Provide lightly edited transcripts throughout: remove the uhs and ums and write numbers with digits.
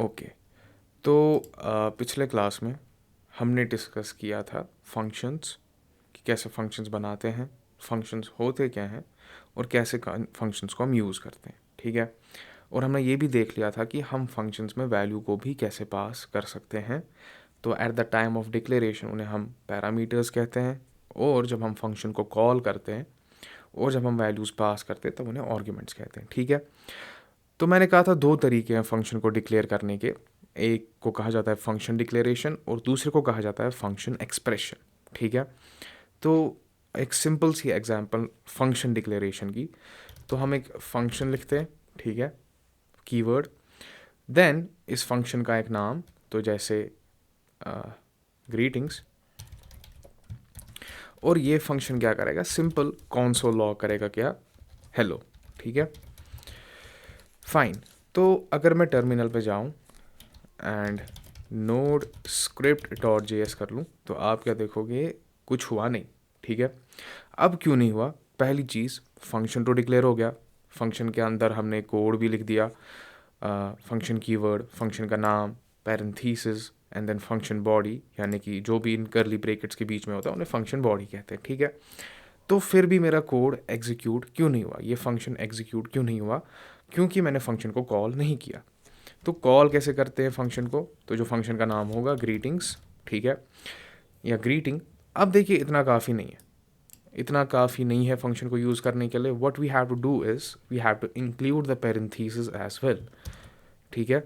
Okay, तो पिछले class में हमने डिस्कस किया था फंक्शंस कि कैसे फंक्शंस बनाते हैं, फंक्शंस होते क्या हैं और कैसे फंक्शंस को हम यूज़ करते हैं, ठीक है। और हमने ये भी देख लिया था कि हम फंक्शंस में वैल्यू को भी कैसे पास कर सकते हैं। तो at the time of declaration उन्हें हम पैरामीटर्स कहते हैं, और जब हम फंक्शन को कॉल करते हैं और जब हम वैल्यूज़ पास करते हैं तब उन्हें आर्ग्यूमेंट्स कहते हैं, ठीक है। तो मैंने कहा था दो तरीके हैं फंक्शन को डिक्लेयर करने के, एक को कहा जाता है फंक्शन डिक्लेरेशन और दूसरे को कहा जाता है फंक्शन एक्सप्रेशन, ठीक है। तो एक सिंपल सी एग्जांपल फंक्शन डिक्लेरेशन की, तो हम एक फंक्शन लिखते हैं, ठीक है, कीवर्ड, देन इस फंक्शन का एक नाम, तो जैसे ग्रीटिंग्स, और ये फंक्शन क्या करेगा, सिंपल कॉन्सोल लॉग करेगा क्या, हेलो, ठीक है, फाइन। तो अगर मैं टर्मिनल पे जाऊं and node script dot JS कर लूँ तो आप क्या देखोगे, कुछ हुआ नहीं, ठीक है। अब क्यों नहीं हुआ, पहली चीज़ फंक्शन तो डिक्लेयर हो गया, फंक्शन के अंदर हमने कोड भी लिख दिया, फंक्शन कीवर्ड, फंक्शन का नाम, parenthesis and then function body, यानी कि जो भी इन करली ब्रैकेट्स के बीच में होता है उन्हें फंक्शन बॉडी कहते हैं, ठीक है। तो फिर भी मेरा कोड एग्जीक्यूट क्यों नहीं हुआ, ये फंक्शन एग्जीक्यूट क्यों नहीं हुआ, क्योंकि मैंने फंक्शन को कॉल नहीं किया। तो कॉल कैसे करते हैं फंक्शन को, तो जो फंक्शन का नाम होगा ग्रीटिंग्स, ठीक है, या ग्रीटिंग। अब देखिए इतना काफ़ी नहीं है, इतना काफ़ी नहीं है फंक्शन को यूज़ करने के लिए। What we have to do is we have to include the parenthesis as well, ठीक है।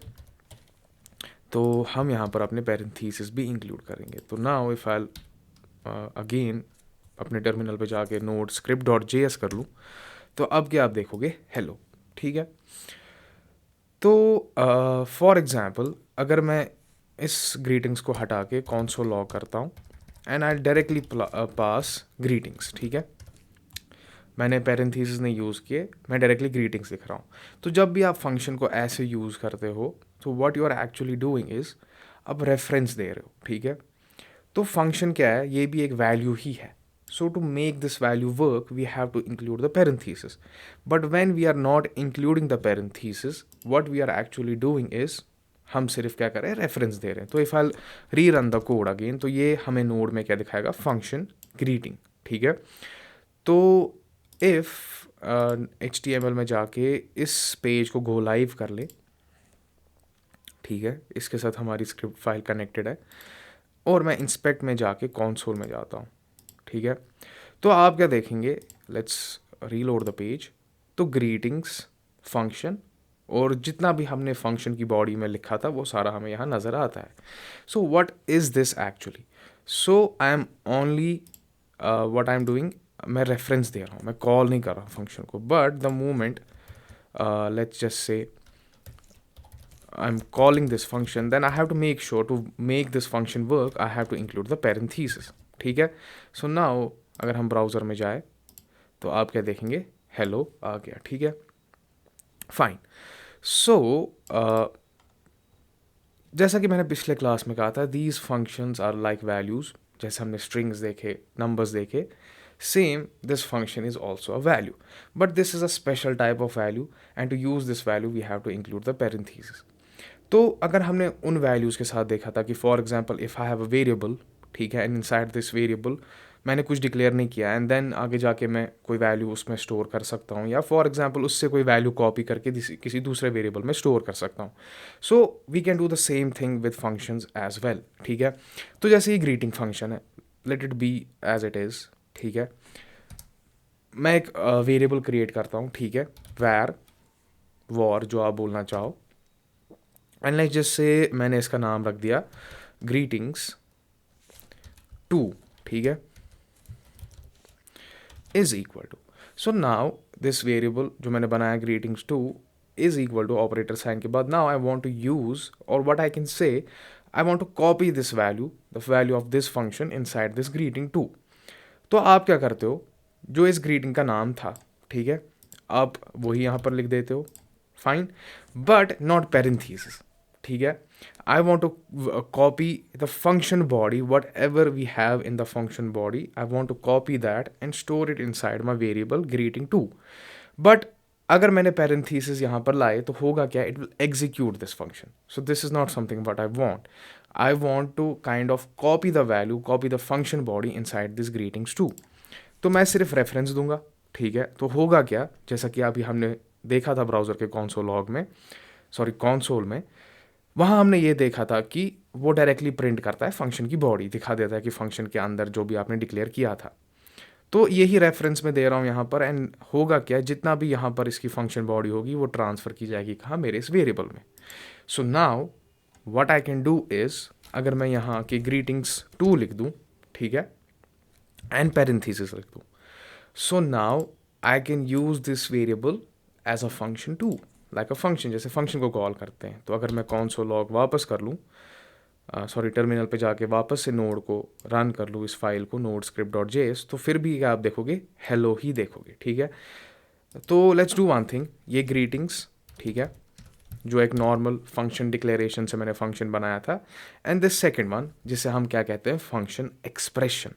तो हम यहाँ पर अपने पैरेंथीसिस भी इंक्लूड करेंगे। तो नाउ इफ़ आई अगेन अपने टर्मिनल पे जाके नोड स्क्रिप्ट डॉट जेएस कर लूँ तो अब क्या आप देखोगे, हेलो, ठीक है। तो फॉर एग्ज़ाम्पल अगर मैं इस ग्रीटिंग्स को हटा के कॉन्सोल लॉग करता हूँ and I directly pass greetings, ठीक है, मैंने पैरेंथेसिस नहीं यूज़ किए, मैं डायरेक्टली ग्रीटिंग्स लिख रहा हूँ। तो जब भी आप फंक्शन को ऐसे यूज़ करते हो तो what you are actually doing is अब रेफरेंस दे रहे हो, ठीक है। तो फंक्शन क्या है, ये भी एक वैल्यू ही है। So to make this value work we have to include the parenthesis, but when we are not including the parenthesis what we are actually doing is हम सिर्फ क्या कर रहे हैं, रेफरेंस दे रहे हैं। तो इफ़ आई री रन द कोड अगेन तो ये हमें नोड में क्या दिखाएगा, फंक्शन ग्रीटिंग, ठीक है। तो इफ़ HTML में जाके इस पेज को गो लाइव कर ले, ठीक है, इसके साथ हमारी स्क्रिप्ट फाइल कनेक्टेड है, और मैं इंस्पेक्ट में जाके कॉन्सोल में जाता हूँ, ठीक है, तो आप क्या देखेंगे, लेट्स रीलोड द पेज। तो ग्रीटिंग्स, फंक्शन और जितना भी हमने फंक्शन की बॉडी में लिखा था वो सारा हमें यहाँ नज़र आता है। So what is this actually, so I am only what I am doing, मैं रेफरेंस दे रहा हूँ, मैं कॉल नहीं कर रहा हूँ फंक्शन को, but the moment let's just से I'm calling this function, then I have to make sure to make this function work, I have to include the parenthesis, ठीक है। So now अगर हम ब्राउज़र में जाए तो आप क्या देखेंगे, हेलो आ गया, ठीक है, फाइन। सो जैसा कि मैंने पिछले क्लास में कहा था, these functions are like values, जैसे हमने स्ट्रिंग्स देखे, नंबर्स देखे, same this function is also a value, but this is a special type of value and to use this value we have to include the parenthesis. तो अगर हमने उन values के साथ देखा था कि for example if I have a variable, ठीक है, एंड इनसाइड दिस वेरिएबल मैंने कुछ डिक्लेयर नहीं किया एंड देन आगे जाके मैं कोई वैल्यू उसमें स्टोर कर सकता हूँ, या फॉर एग्जांपल उससे कोई वैल्यू कॉपी करके किसी दूसरे वेरिएबल में स्टोर कर सकता हूँ। So we can do the same thing with functions as well, ठीक है। तो जैसे ये ग्रीटिंग फंक्शन है, let it be as it is, ठीक है, मैं एक वेरिएबल क्रिएट करता हूँ, ठीक है, वैर वॉर जो आप बोलना चाहो, एंड लाइक जैसे मैंने इसका नाम रख दिया ग्रीटिंग्स 2, ठीक है, is equal to, so now this variable जो मैंने बनाया greetings 2 is equal to operator sign के बाद, now I want to use और what I can say, I want to copy this value, the value of this function inside this greeting 2। तो आप क्या करते हो, जो इस ग्रीटिंग का नाम था, ठीक है, आप वही यहाँ पर लिख देते हो, फाइन, बट नॉट पैरेंथेसिस, ठीक है। I want to copy the function body, whatever we have in the function body, I want to copy that and store it inside my variable greeting2, but अगर मैंने parenthesis यहाँ पर लाए तो होगा क्या, it will execute this function. So this is not something what I want to kind of copy the value, copy the function body inside this greetings two. तो मैं सिर्फ रेफरेंस दूंगा. ठीक है, तो होगा क्या, जैसा कि अभी हमने देखा था ब्राउज़र के कॉन्सोल लॉग में, सॉरी कॉन्सोल में, वहाँ हमने ये देखा था कि वो डायरेक्टली प्रिंट करता है फंक्शन की बॉडी, दिखा देता है कि फंक्शन के अंदर जो भी आपने डिक्लेयर किया था. तो यही रेफरेंस में दे रहा हूँ यहाँ पर. एंड होगा क्या, जितना भी यहाँ पर इसकी फंक्शन बॉडी होगी वो ट्रांसफ़र की जाएगी कहाँ, मेरे इस वेरिएबल में. सो now what I can do is, अगर मैं यहाँ की ग्रीटिंग्स 2 लिख दूँ, ठीक है, एंड पैरेंथेसिस लिख दूँ, so now I can use this variable as a function too, like a function, जैसे फंक्शन को कॉल करते हैं. तो अगर मैं console log वापस कर लूँ, सॉरी टर्मिनल पे जाके वापस से नोड को रन कर लूँ, इस फाइल को नोड स्क्रिप्ट डॉट जेएस, तो फिर भी आप देखोगे हेलो ही देखोगे. ठीक है, तो लेट्स डू वन थिंग, ये ग्रीटिंग्स, ठीक है, जो एक नॉर्मल फंक्शन डिक्लेरेशन से मैंने फंक्शन बनाया था, एंड दिस सेकेंड वन जिसे हम क्या कहते हैं, function expression.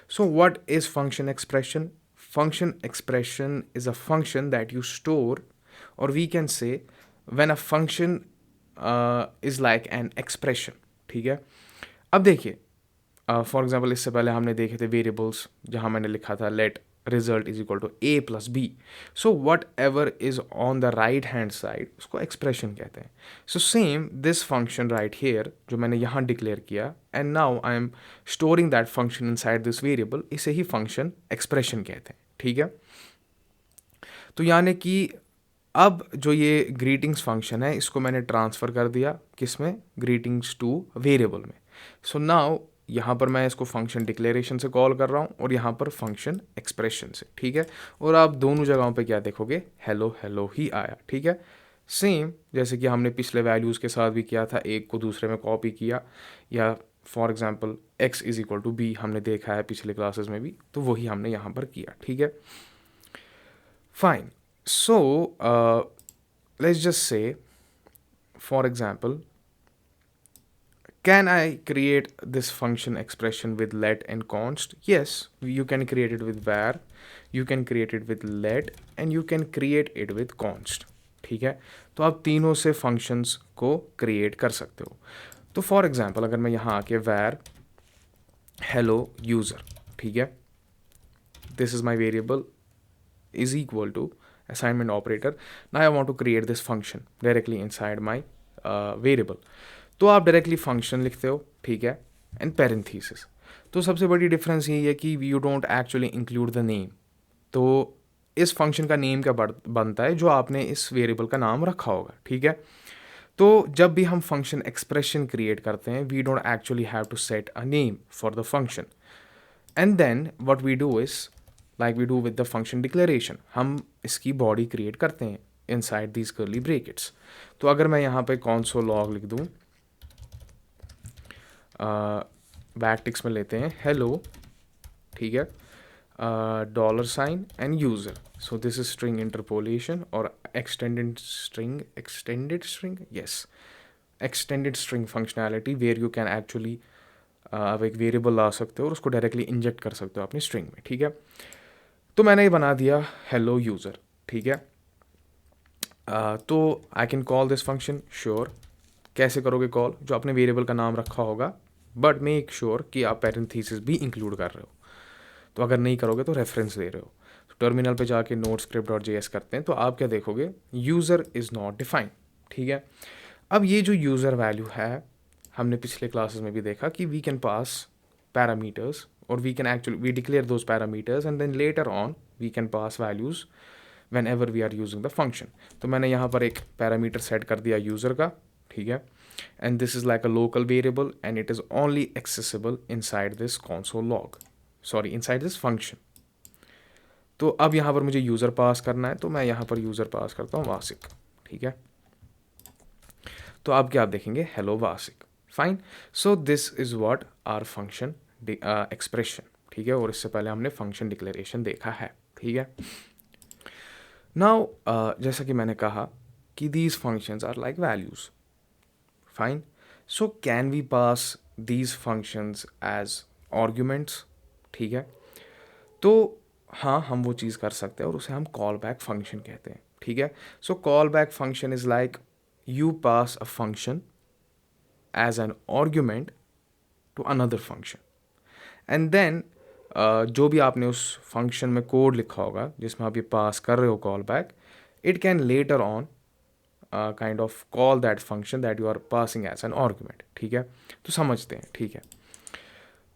So what is function expression? Function expression is a function that you store, or we can say when a function is like an expression. ठीक है, अब देखिए, फॉर एग्जाम्पल इससे पहले हमने देखे थे वेरिएबल्स, जहाँ मैंने लिखा था let result is equal to a plus b. So whatever is on the right hand side उसको एक्सप्रेशन कहते हैं. So same this function right here जो मैंने यहाँ डिक्लेयर किया, and now I am storing that function inside this variable, इसे ही function expression कहते हैं. ठीक है, तो यानी कि अब जो ये ग्रीटिंग्स फंक्शन है इसको मैंने ट्रांसफ़र कर दिया किस में, ग्रीटिंग्स टू वेरिएबल में. सो नाउ यहाँ पर मैं इसको फंक्शन डिक्लेरेशन से कॉल कर रहा हूँ और यहाँ पर फंक्शन एक्सप्रेशन से. ठीक है, और आप दोनों जगहों पे क्या देखोगे, हेलो हेलो ही आया. ठीक है, सेम जैसे कि हमने पिछले वैल्यूज़ के साथ भी किया था, एक को दूसरे में कॉपी किया, या for example x is equal to b हमने देखा है पिछले क्लासेस में भी, तो वही हमने यहाँ पर किया. ठीक है, fine. So, let's just say, for example, can I create this function expression with let and const? Yes, you can create it with var, you can create it with let, and you can create it with const. ठीक है, तो आप तीनों से functions को create कर सकते हो. तो फॉर एग्जाम्पल अगर मैं यहाँ आके var hello user, ठीक है, this is my variable is equal to assignment operator. Now I want to create this function directly inside my variable. तो आप डायरेक्टली फंक्शन लिखते हो, ठीक है, एंड पैरेंथेसिस. तो सबसे बड़ी डिफरेंस यही है कि you don't actually include the name. तो इस फंक्शन का नेम क्या बनता है, जो आपने इस वेरिएबल का नाम रखा होगा. ठीक है, तो जब भी हम फंक्शन एक्सप्रेशन क्रिएट करते हैं, we don't actually have to set a name for the function, and then what we do is like we do with the function declaration, हम इसकी बॉडी क्रिएट करते हैं इनसाइड दीज कर्ली ब्रैकेट्स. तो अगर मैं यहाँ पे console log लिख दूँ, बैकटिक्स में लेते हैं हेलो, ठीक है, dollar sign and user. So this is string interpolation और extended string yes, extended string functionality where you can actually आप एक वेरिएबल ला सकते हो और उसको डायरेक्टली इंजेक्ट कर सकते हो अपनी स्ट्रिंग में. ठीक है, तो मैंने ये बना दिया हेलो यूज़र. ठीक है, तो I can call this function. Sure, कैसे करोगे कॉल, जो आपने वेरिएबल का नाम रखा होगा, बट मेक श्योर कि आप पैरेंथेसिस भी इंक्लूड कर रहे हो. तो अगर नहीं करोगे तो रेफरेंस दे रहे हो. तो टर्मिनल पे जाके नोड स्क्रिप्ट डॉट जेएस करते हैं, तो आप क्या देखोगे, यूज़र इज़ नॉट डिफाइंड. ठीक है, अब ये जो यूज़र वैल्यू है, हमने पिछले क्लासेस में भी देखा कि वी कैन पास पैरामीटर्स, और we can actually we declare those parameters and then later on we can pass values whenever we are using the function. तो मैंने यहाँ पर एक पैरामीटर सेट कर दिया यूज़र का. ठीक है, and this is like a local variable and it is only accessible inside this console log, sorry inside this function. तो अब यहाँ पर मुझे यूज़र पास करना है, तो मैं यहाँ पर यूज़र पास करता हूँ वासिक. ठीक है, तो अब क्या आप देखेंगे, hello Wasik. Fine, so this is what are function expression. ठीक है, और इससे पहले हमने फंक्शन डिक्लेरेशन देखा है. ठीक है, नाउ जैसा कि मैंने कहा कि these functions are like values. Fine. So can we pass these functions as arguments? ठीक है, तो हाँ, हम वो चीज़ कर सकते हैं और उसे हम कॉल बैक फंक्शन कहते हैं. ठीक है. So call back function is like you pass a function as an argument to another function, and then जो भी आपने उस फंक्शन में कोड लिखा होगा जिसमें आप ये पास कर रहे हो call back, it can later on kind of call that function that you are passing as an argument. ठीक है, तो समझते हैं. ठीक है,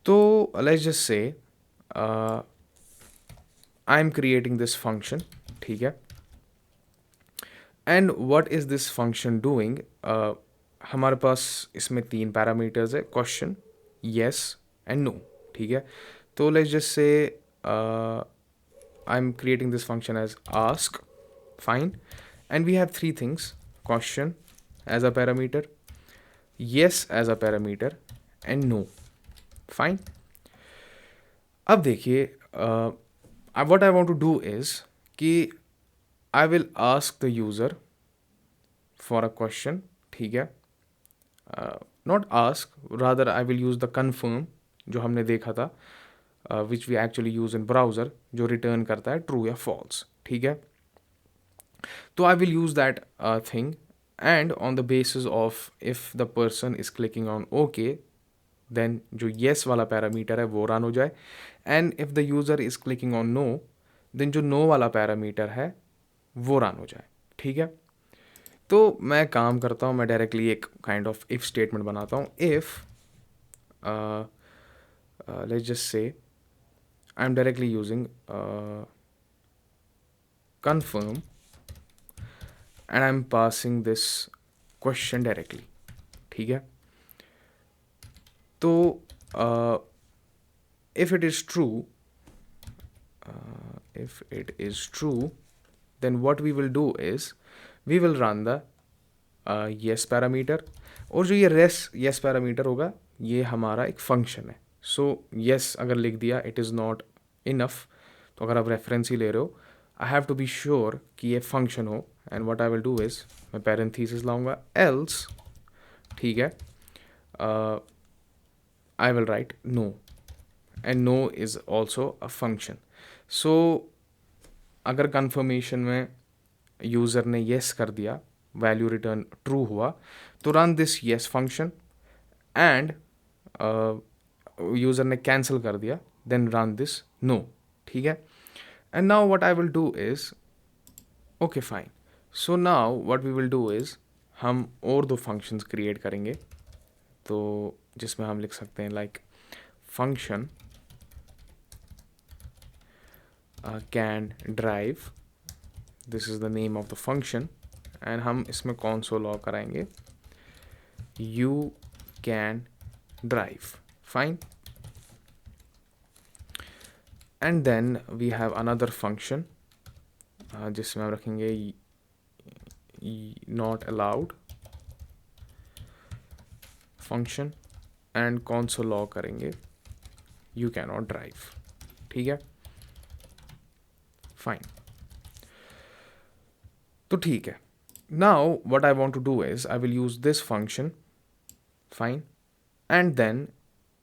तो let's just say I am creating this function. ठीक है, and what is this function doing. हमारे पास इसमें 3 पैरामीटर्स है, क्वेश्चन, येस एंड नो. ठीक है, तो let's just say I am creating this function as ask. Fine, and we have 3 things, question as a parameter, yes as a parameter and no. Fine. अब देखिए, what I want to do is कि I will ask the user for a question. ठीक है, not ask, rather I will use the confirm जो हमने देखा था, which we actually use in browser, जो return करता है true या false. ठीक है, तो I will use that thing, and on the basis of if the person is clicking on OK, then जो yes वाला पैरामीटर है वो रन हो जाए, and if the user is clicking on no, then जो no वाला parameter है वो रन हो जाए. ठीक है, तो मैं काम करता हूँ, मैं डायरेक्टली एक काइंड ऑफ इफ स्टेटमेंट बनाता हूँ. If let's just say I am directly using confirm, and I'm passing this question directly. ठीक है, तो if it is true, then what we will do is we will run the yes parameter, और जो ये yes parameter होगा ये हमारा एक फंक्शन है. सो yes अगर लिख दिया इट इज़ नॉट इनफ, तो अगर आप रेफरेंस ही ले रहे हो, I have to be sure कि ये फंक्शन हो. And what I will do is मैं पैरेंथेसिस लाऊंगा, एल्स. ठीक है, I will write now, and now is also a function. So अगर कंफर्मेशन में यूज़र ने येस कर दिया, वैल्यू रिटर्न ट्रू हुआ, तो run this yes function, and user ने कैंसिल कर दिया, देन रन दिस नो. ठीक है, and now what I will do is, okay fine, so now what we will do is हम और 2 फंक्शंस क्रिएट करेंगे, तो जिसमें हम लिख सकते हैं like function can drive, this is the name of the function, and हम इसमें console लॉग कराएंगे you can drive. Fine, and then we have another function जिसमें हम रखेंगे not allowed function, and console log करेंगे यू कैन नॉट ड्राइव. ठीक है, fine, तो ठीक है. Now what I want to do is I will use this function, fine, and then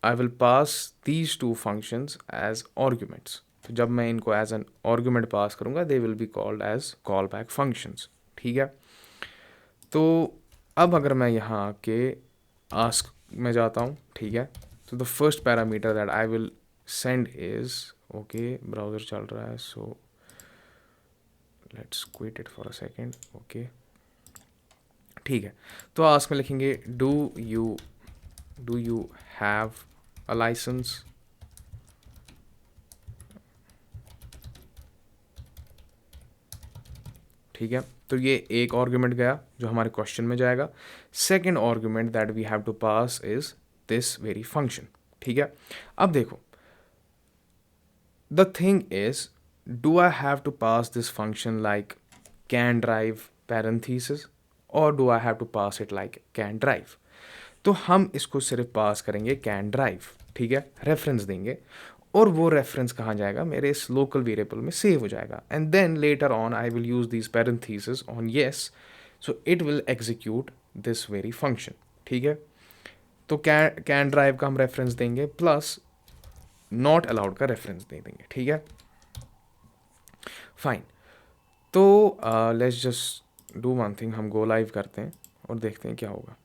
I will pass these 2 functions as arguments. तो जब मैं इनको एज एन आर्ग्यूमेंट पास करूंगा, they will be called as call back functions. ठीक है, तो अब अगर मैं यहाँ आके आस्क में जाता हूँ, ठीक है, तो the first parameter that I will send is, okay browser चल रहा है, so let's quit it for a second. Okay, ठीक है, तो आस्क में लिखेंगे do you have a license. ठीक है, तो ये एक आर्ग्यूमेंट गया जो हमारे क्वेश्चन में जाएगा. Second argument that we have to pass is this very function. ठीक है, अब देखो, the thing is, do I have to pass this function like can drive parenthesis, or do I have to pass it like can drive? तो हम इसको सिर्फ पास करेंगे can drive. ठीक है, रेफरेंस देंगे, और वो रेफरेंस कहाँ जाएगा, मेरे इस लोकल वेरिएबल में सेव हो जाएगा. And then later on I will use this parenthesis on yes, so it will execute this very function. ठीक है, तो कैन ड्राइव का हम रेफरेंस देंगे प्लस नॉट अलाउड का रेफरेंस दे देंगे. ठीक है, फाइन, तो let's just do one thing, हम गो लाइव करते हैं और देखते हैं क्या होगा।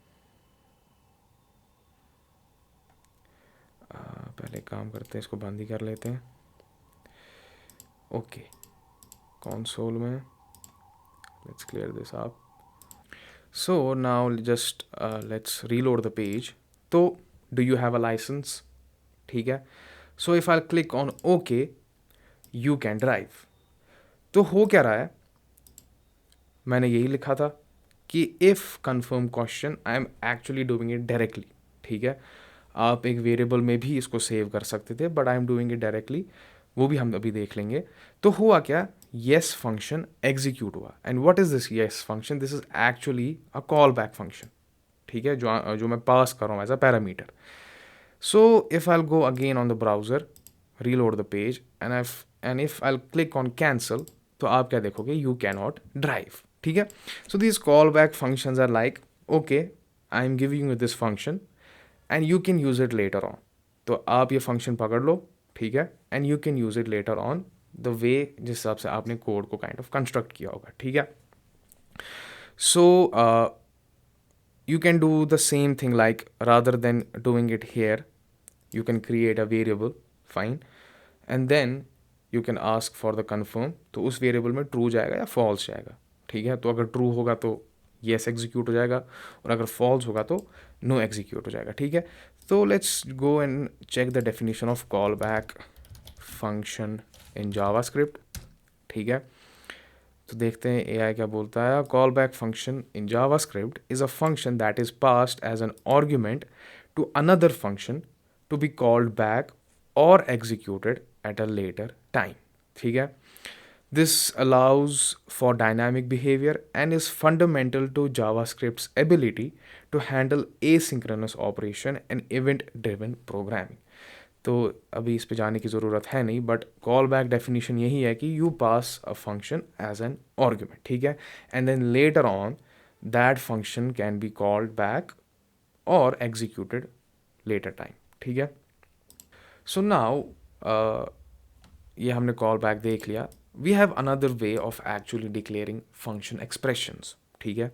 पहले काम करते हैं, इसको बंद ही कर लेते हैं। ओके, कंसोल में let's clear this up. So now just let's reload the page. तो do you have a license, ठीक है। So if I click on okay you can drive. तो हो क्या रहा है, मैंने यही लिखा था कि if confirm question I am actually doing it directly, ठीक है। आप एक वेरिएबल में भी इसको सेव कर सकते थे, but I am doing it directly, वो भी हम अभी देख लेंगे। तो हुआ क्या, येस फंक्शन एग्जीक्यूट हुआ। And what is this yes function, this is actually a call back function, ठीक है, जो मैं पास कर रहा हूँ as a parameter. So if I go again on the browser, reload the page and if I click on cancel, तो आप क्या देखोगे, यू कैन नॉट ड्राइव, ठीक है। So this call back functions are like okay I am giving you this function and you can use it later on. तो आप ये function पकड़ लो, ठीक है, and you can use it later on the way जिस हिसाब से आपने कोड को काइंड ऑफ कंस्ट्रक्ट किया होगा, ठीक है। सो you can do the same thing, like rather than doing it here you can create a variable, fine, and then you can ask for the confirm। तो उस वेरिएबल में true जाएगा या false जाएगा, ठीक है। तो अगर ट्रू होगा तो येस एग्जीक्यूट हो जाएगा, और अगर फॉल्स होगा तो नो एग्जीक्यूट हो जाएगा, ठीक है। तो let's go and check the definition of call back function in JavaScript, ठीक है। तो देखते हैं AI क्या बोलता है। Call back function in JavaScript is a function that is passed as an argument to another function to be called back और executed at a later time, ठीक है। This allows for dynamic behavior and is fundamental to JavaScript's ability to handle asynchronous operation and event-driven programming। तो अभी इस पे जाने की ज़रूरत है नहीं, बट कॉल बैक डेफिनेशन यही है कि you pass a function as an argument, ठीक है, and then later on that function can be called back और एग्जीक्यूटेड लेटर टाइम, ठीक है। सो नाउ ये हमने कॉल बैक देख लिया। We have another way of actually declaring function expressions, ठीक है,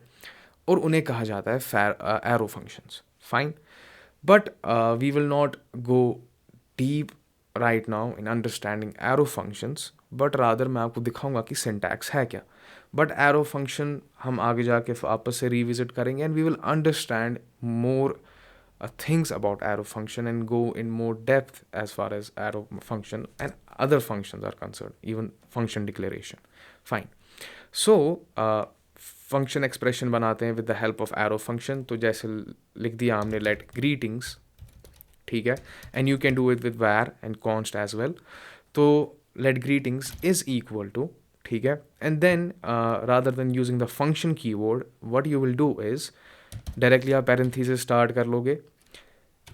और उन्हें कहा जाता है arrow functions, fine. But we will not go deep right now in understanding arrow functions, but rather मैं आपको दिखाऊंगा कि सिंटैक्स है क्या। बट एरो फंक्शन हम आगे जाके वापस से रिविजिट करेंगे and we will understand more things about arrow function and go in more depth as far as arrow function and other functions are concerned, even function declaration, fine। So function expression बनाते हैं with the help of arrow function। तो जैसे लिख दिया हमने let greetings, ठीक है, and you can do it with var and const as well। तो let greetings is equal to, ठीक है, and then rather than using the function keyword what you will do is directly आप parenthesis start कर लोगे,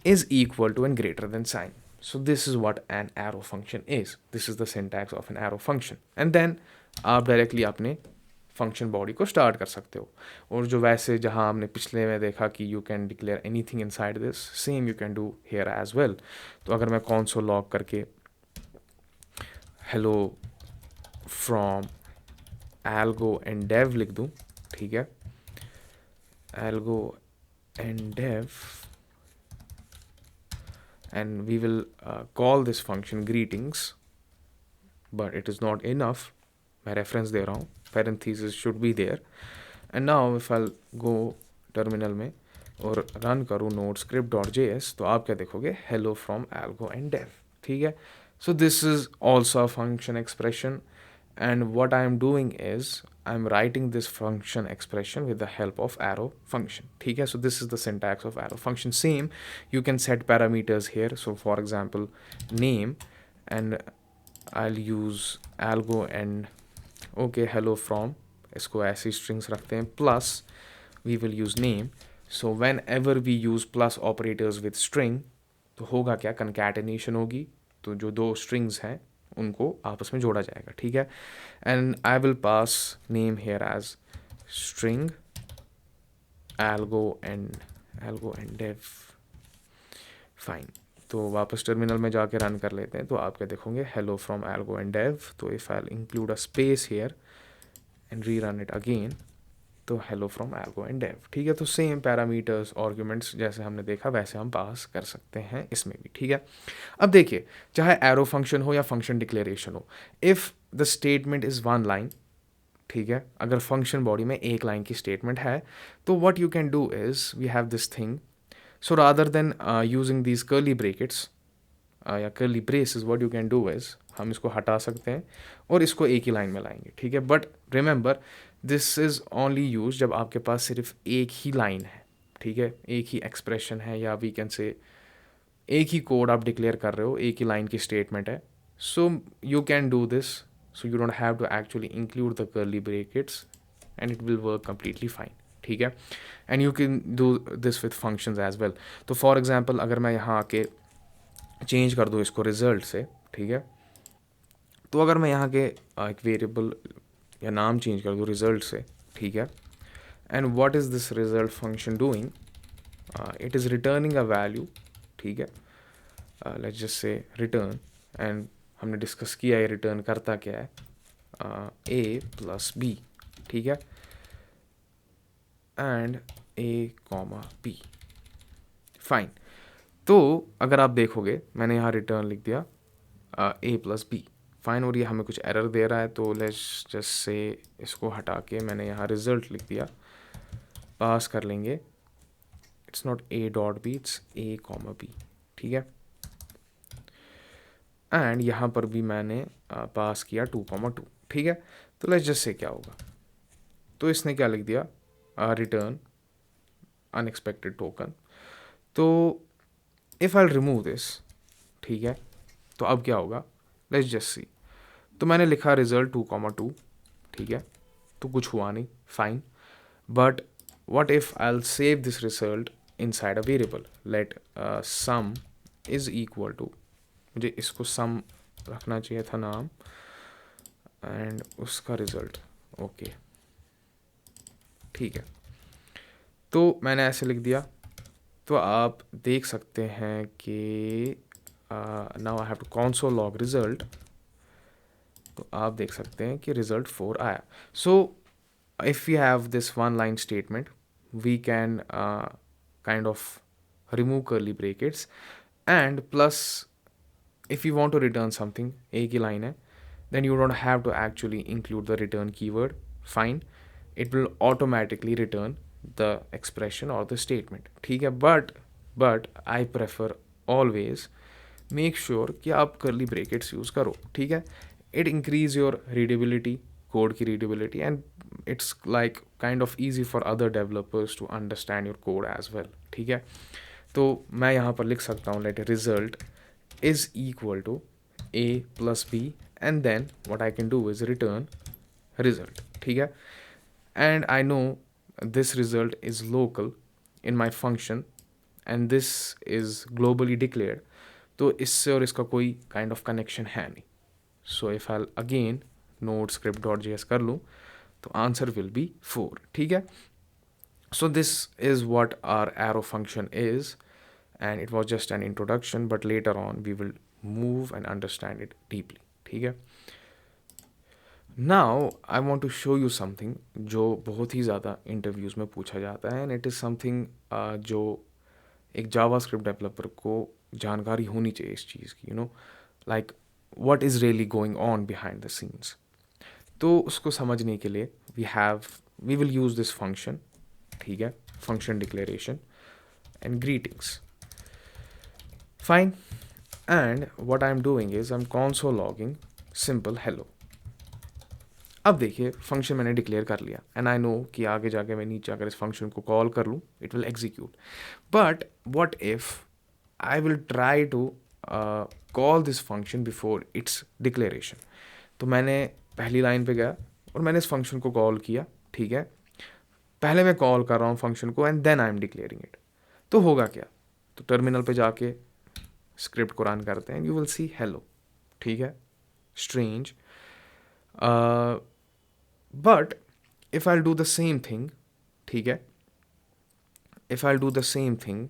is equal to and greater than sign। so this is what an arrow function is, this is the syntax of an arrow function, and then आप directly अपने function body को start कर सकते हो। और जो वैसे जहाँ हमने पिछले में देखा कि you can declare anything inside this, same you can do here as well. तो अगर मैं console लॉग करके hello from algo and dev लिख दूँ, ठीक है, algo and dev, and we will call this function greetings, but it is not enough, मैं reference दे रहा हूँ, parenthesis should be there। and now if I'll go terminal में और run करूँ node-script.js, तो आप क्या देखोगे, hello from algo and dev, ठीक है। so this is also a function expression, and what I am doing is I am writing this function expression with the help of arrow function, ठीक है। so this is the syntax of arrow function, same you can set parameters here। so for example name, and I'll use algo and okay hello from, इसको ऐसी strings रखते हैं, plus we will use name। so whenever we use plus operators with string, तो होगा क्या, concatenation होगी, तो जो दो strings हैं उनको आपस में जोड़ा जाएगा, ठीक है। And I will pass name here as string algo and dev, fine. तो वापस टर्मिनल में जाके रन कर लेते हैं, तो आप क्या देखोगे, hello from algo and dev। तो if I include a space here and re run it again, तो hello from algo and Dave, ठीक है। तो सेम पैरामीटर्स आर्ग्यूमेंट्स जैसे हमने देखा वैसे हम पास कर सकते हैं इसमें भी, ठीक है। अब देखिए, चाहे एरो फंक्शन हो या फंक्शन डिक्लेरेशन हो, if the statement is one line, ठीक है, अगर फंक्शन बॉडी में एक लाइन की स्टेटमेंट है, तो what you can do is we have this thing, so rather than using these curly brackets या curly braces, what you can do is हम इसको हटा सकते हैं और इसको एक ही लाइन में लाएंगे, ठीक है। But remember, this is only use जब आपके पास सिर्फ एक ही लाइन है, ठीक है, एक ही एक्सप्रेशन है, या वी कैन से एक ही कोड आप डिक्लेयर कर रहे हो, एक ही लाइन की स्टेटमेंट है, so you can do this, so you don't have to actually include the curly brackets and it will work completely fine, ठीक है। And you can do this with functions as well. तो for example अगर मैं यहाँ आके change कर दूँ इसको रिजल्ट से, ठीक है, तो अगर मैं यहाँ के एक वेरिएबल या नाम चेंज कर दूँ रिजल्ट से, ठीक है, and what is this result function doing, it is returning a value, ठीक है, लेट्स जस्ट से रिटर्न, एंड हमने डिस्कस किया ये रिटर्न करता क्या है, ए प्लस बी, ठीक है, and a comma b, fine. तो अगर आप देखोगे मैंने यहाँ रिटर्न लिख दिया ए प्लस बी, फाइन, और ये हमें कुछ एरर दे रहा है, तो लेट्स जस्ट से इसको हटा के मैंने यहाँ रिजल्ट लिख दिया, पास कर लेंगे, it's not a dot b, it's a comma b, ठीक है, एंड यहाँ पर भी मैंने पास किया 2,2, ठीक है। तो लेट्स जस्ट से क्या होगा, तो इसने क्या लिख दिया, रिटर्न अनएक्सपेक्टेड टोकन। तो इफ़ आई रिमूव दिस, ठीक है, तो अब क्या होगा, लेट्स जस्ट सी, तो मैंने लिखा रिजल्ट 2,2, ठीक है, तो कुछ हुआ नहीं, fine, but what if I will save this result inside a variable, let sum is equal to, मुझे इसको सम रखना चाहिए था नाम, एंड उसका रिजल्ट, ओके, ठीक है, तो मैंने ऐसे लिख दिया। तो आप देख सकते हैं कि now I have to console log result, तो आप देख सकते हैं कि रिजल्ट 4 आया। So if you have this one line statement, we can kind of remove curly brackets, and plus if you want to return something, एक ही line है, then you don't have to actually include the return keyword, fine, it will automatically return the expression or the statement, ठीक है। but I prefer always make sure कि आप curly brackets use करो, ठीक है, it increase your readability, code की readability, and it's like kind of easy for other developers to understand your code as well, ठीक है। तो मैं यहाँ पर लिख सकता हूँ let result is equal to a plus b, and then what I can do is return result, ठीक है, and I know this result is local in my function and this is globally declared, तो इससे और इसका कोई kind of connection है नहीं। सो if I again node script dot JS कर लूँ, तो आंसर विल बी 4, ठीक है। So this is what our arrow function is, and it was just an introduction, but later on we will move and understand it deeply, ठीक है। Now I want to show you something जो बहुत ही ज़्यादा interviews में पूछा जाता है, and it is something जो एक जावास्क्रिप्ट डेवलपर को जानकारी होनी चाहिए इस चीज़ की, like what is really going on behind the scenes। तो उसको समझने के लिए we will use this function, ठीक है, function declaration and greetings, fine, and what I am doing is I M console logging simple hello. अब देखिए function मैंने डिक्लेयर कर लिया, एंड आई नो कि आगे जाके मैं नीचे अगर इस फंक्शन को कॉल कर लूँ it will execute, but what if I will try to call this function before its declaration. तो मैंने पहली लाइन पे गया और मैंने इस फंक्शन को कॉल किया, ठीक है, पहले मैं कॉल कर रहा हूँ फंक्शन को and then I am declaring it, तो होगा क्या, तो टर्मिनल पे जाके स्क्रिप्ट को रन करते हैं, यू विल सी हेलो, ठीक है, strange, but if I do the same thing, ठीक है, if I do the same thing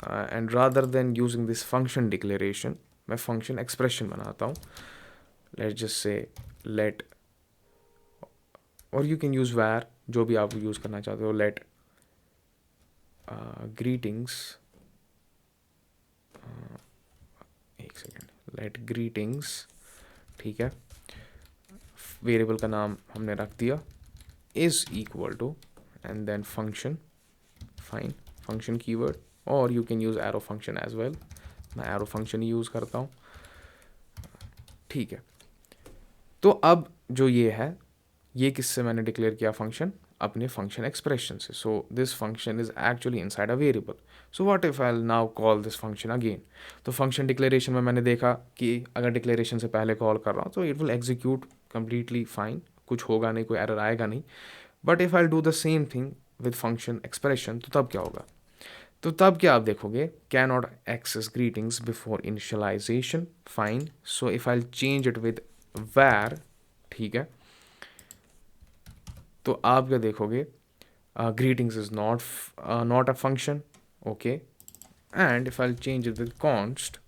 and rather than using this function declaration, मैं फंक्शन एक्सप्रेशन बनाता हूँ, लेट्स जस्ट से लेट और you can use var, जो भी आप use करना चाहते हो, लेट ग्रीटिंग्स, एक सेकेंड, लेट ग्रीटिंग्स, ठीक है, वेरिएबल का नाम हमने रख दिया, is equal to and then function, fine, function keyword, और you can use arrow function as well, मैं एरो फंक्शन ही यूज़ करता हूँ, ठीक है। तो अब जो ये है, ये किससे मैंने डिक्लेयर किया फंक्शन, अपने फंक्शन एक्सप्रेशन से। So this function is actually inside a variable. So what if I now call this function again. तो फंक्शन डिक्लेरेशन में मैंने देखा कि अगर डिक्लेरेशन से पहले कॉल कर रहा हूँ तो it will execute completely fine, कुछ होगा नहीं, कोई एरर आएगा नहीं। But if I do the same thing with function expression, तो तब क्या होगा, तो तब क्या आप देखोगे, can not access greetings before initialization, fine. So if I change it with var, ठीक है, तो आप क्या देखोगे, greetings is not a function, okay, and if I'll change it with const,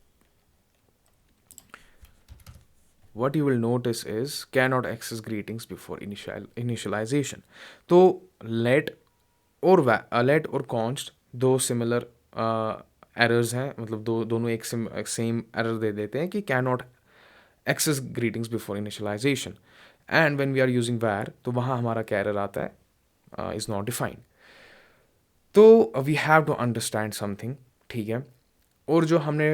what you will notice is cannot access greetings before initialization. तो let और let और const दो सिमिलर एरर्स हैं, मतलब दोनों एक सेम एरर दे देते हैं कि cannot access greetings before initialization, and when we are using var, तो वहाँ हमारा क्या एरर आता है, is not defined। तो we have to understand something, ठीक है। और जो हमने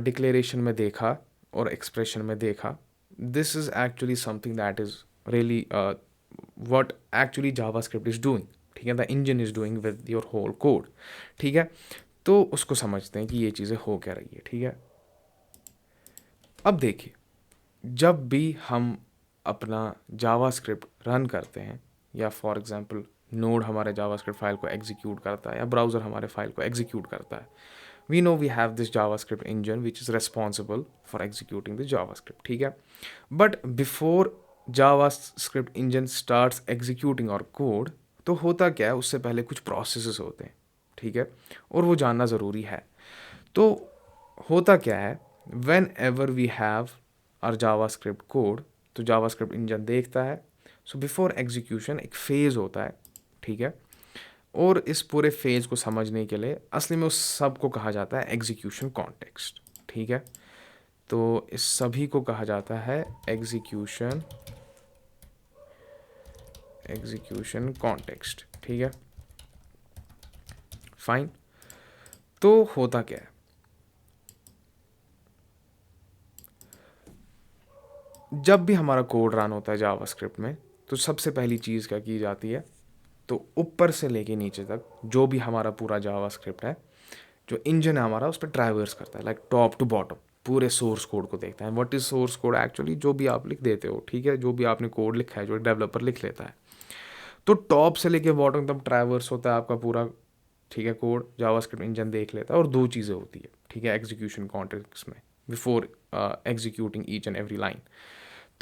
डिक्लेरेशन में देखा और एक्सप्रेशन में देखा, this is actually something that is really what actually JavaScript is doing, ठीक है, the engine is doing with your whole code, ठीक है। तो उसको समझते हैं कि ये चीज़ें हो क्या रही है, ठीक है। अब देखिए, जब भी हम अपना जावास्क्रिप्ट रन करते हैं, या फॉर एग्जांपल नोड हमारे जावास्क्रिप्ट फाइल को एग्जीक्यूट करता है, या ब्राउज़र हमारे फाइल को एग्जीक्यूट करता है, we know we have this JavaScript engine which is responsible for executing this JavaScript, ठीक है। But before JavaScript engine starts executing और कोड, तो होता क्या है, उससे पहले कुछ प्रोसेसेस होते हैं, ठीक है, और वो जानना ज़रूरी है। तो होता क्या है, whenever we have our JavaScript code, तो जावास्क्रिप्ट इंजन देखता है, सो बिफोर एग्जीक्यूशन एक फेज़ होता है, ठीक है। और इस पूरे फेज़ को समझने के लिए असली में उस सब को कहा जाता है एग्जीक्यूशन कॉन्टेक्स्ट, ठीक है। तो इस सभी को कहा जाता है एग्जीक्यूशन कॉन्टेक्स्ट, ठीक है, फाइन। तो होता क्या है, जब भी हमारा कोड रन होता है जावास्क्रिप्ट में, तो सबसे पहली चीज़ क्या की जाती है, तो ऊपर से लेके नीचे तक जो भी हमारा पूरा जावास्क्रिप्ट है, जो इंजन है हमारा, उस पर ट्रैवर्स करता है, लाइक टॉप टू बॉटम पूरे सोर्स कोड को देखता है। What is source code, actually जो भी आप लिख देते हो, ठीक है, जो भी आपने कोड लिखा है, जो डेवलपर लिख लेता है, तो टॉप से लेके बॉटम तक ट्रैवर्स होता है आपका पूरा, ठीक है, कोड जावास्क्रिप्ट इंजन देख लेता है। और दो चीज़ें होती है, ठीक है, एग्जीक्यूशन कॉन्टेक्स्ट में, before executing each and every line.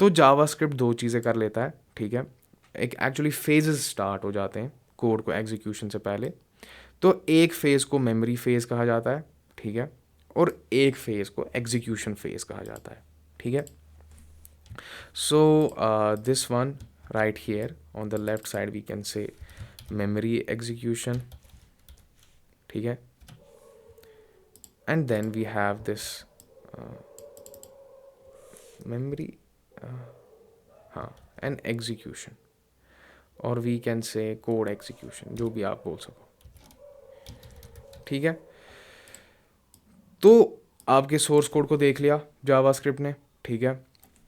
तो जावास्क्रिप्ट दो चीज़ें कर लेता है, ठीक है। एक एक्चुअली फेजेस स्टार्ट हो जाते हैं कोड को एग्जीक्यूशन से पहले। तो एक फेज़ को मेमोरी फेज़ कहा जाता है, ठीक है, और एक फेज़ को एग्जीक्यूशन फेज़ कहा जाता है, ठीक है। So this one right here on the left side we can say memory execution, ठीक है, and then we have this memory, हाँ, एंड एग्जीक्यूशन, और we can say code execution, जो भी आप बोल सको, ठीक है। तो आपके सोर्स कोड को देख लिया जावास्क्रिप्ट ने, ठीक है,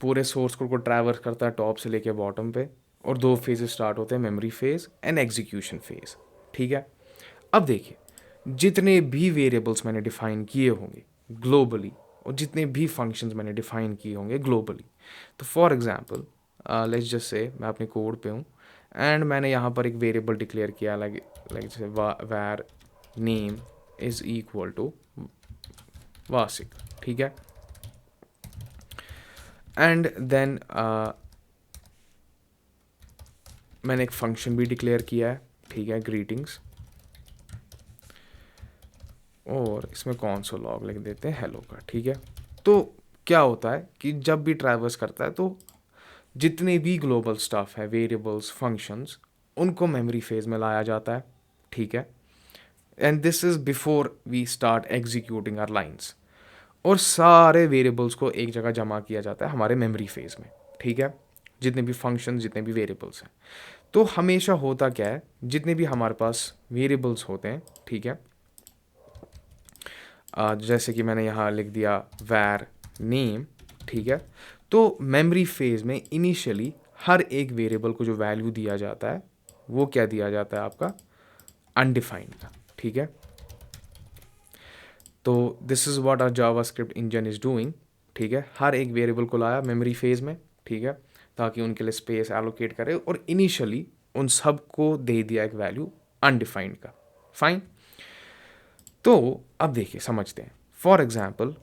पूरे सोर्स कोड को ट्रैवर्स करता है टॉप से लेके बॉटम पे, और दो फेजेस स्टार्ट होते हैं, memory phase and execution phase, ठीक है। अब देखिए, जितने भी वेरिएबल्स मैंने डिफाइन किए होंगे ग्लोबली, और जितने भी फंक्शंस मैंने डिफाइन किए होंगे ग्लोबली, तो फॉर एग्जांपल लेट्स जस्ट से मैं अपने कोड पे हूँ, एंड मैंने यहाँ पर एक वेरिएबल डिक्लेयर किया, लाइक जैसे वैर name is equal to basic, ठीक है, एंड देन मैंने एक फंक्शन भी डिक्लेयर किया है, ठीक है, ग्रीटिंग्स, और इसमें console log लिख देते हैं हेलो का, ठीक है। तो क्या होता है कि जब भी ट्रैवर्स करता है, तो जितने भी ग्लोबल स्टफ है, वेरिएबल्स, फंक्शंस, उनको मेमोरी फेज में लाया जाता है, ठीक है। And this is before we start executing our lines. और सारे वेरिएबल्स को एक जगह जमा किया जाता है हमारे मेमोरी फेज में, ठीक है, जितने भी फंक्शन, जितने भी वेरिएबल्स हैं। तो हमेशा होता क्या है, जितने भी हमारे पास वेरिएबल्स होते हैं, ठीक है, जैसे कि मैंने यहाँ लिख दिया वैर नेम, ठीक है, तो मेमोरी फेज में इनिशियली हर एक वेरिएबल को जो वैल्यू दिया जाता है वो क्या दिया जाता है आपका, अनडिफाइंड का, ठीक है। तो this is what our JavaScript engine is doing, ठीक है। हर एक वेरिएबल को लाया मेमोरी फेज में, ठीक है, ताकि उनके लिए स्पेस एलोकेट करे, और इनिशियली उन सब को दे दिया एक वैल्यू अनडिफाइंड का, फाइन। तो अब देखिए, समझते हैं। फॉर एग्जाम्पल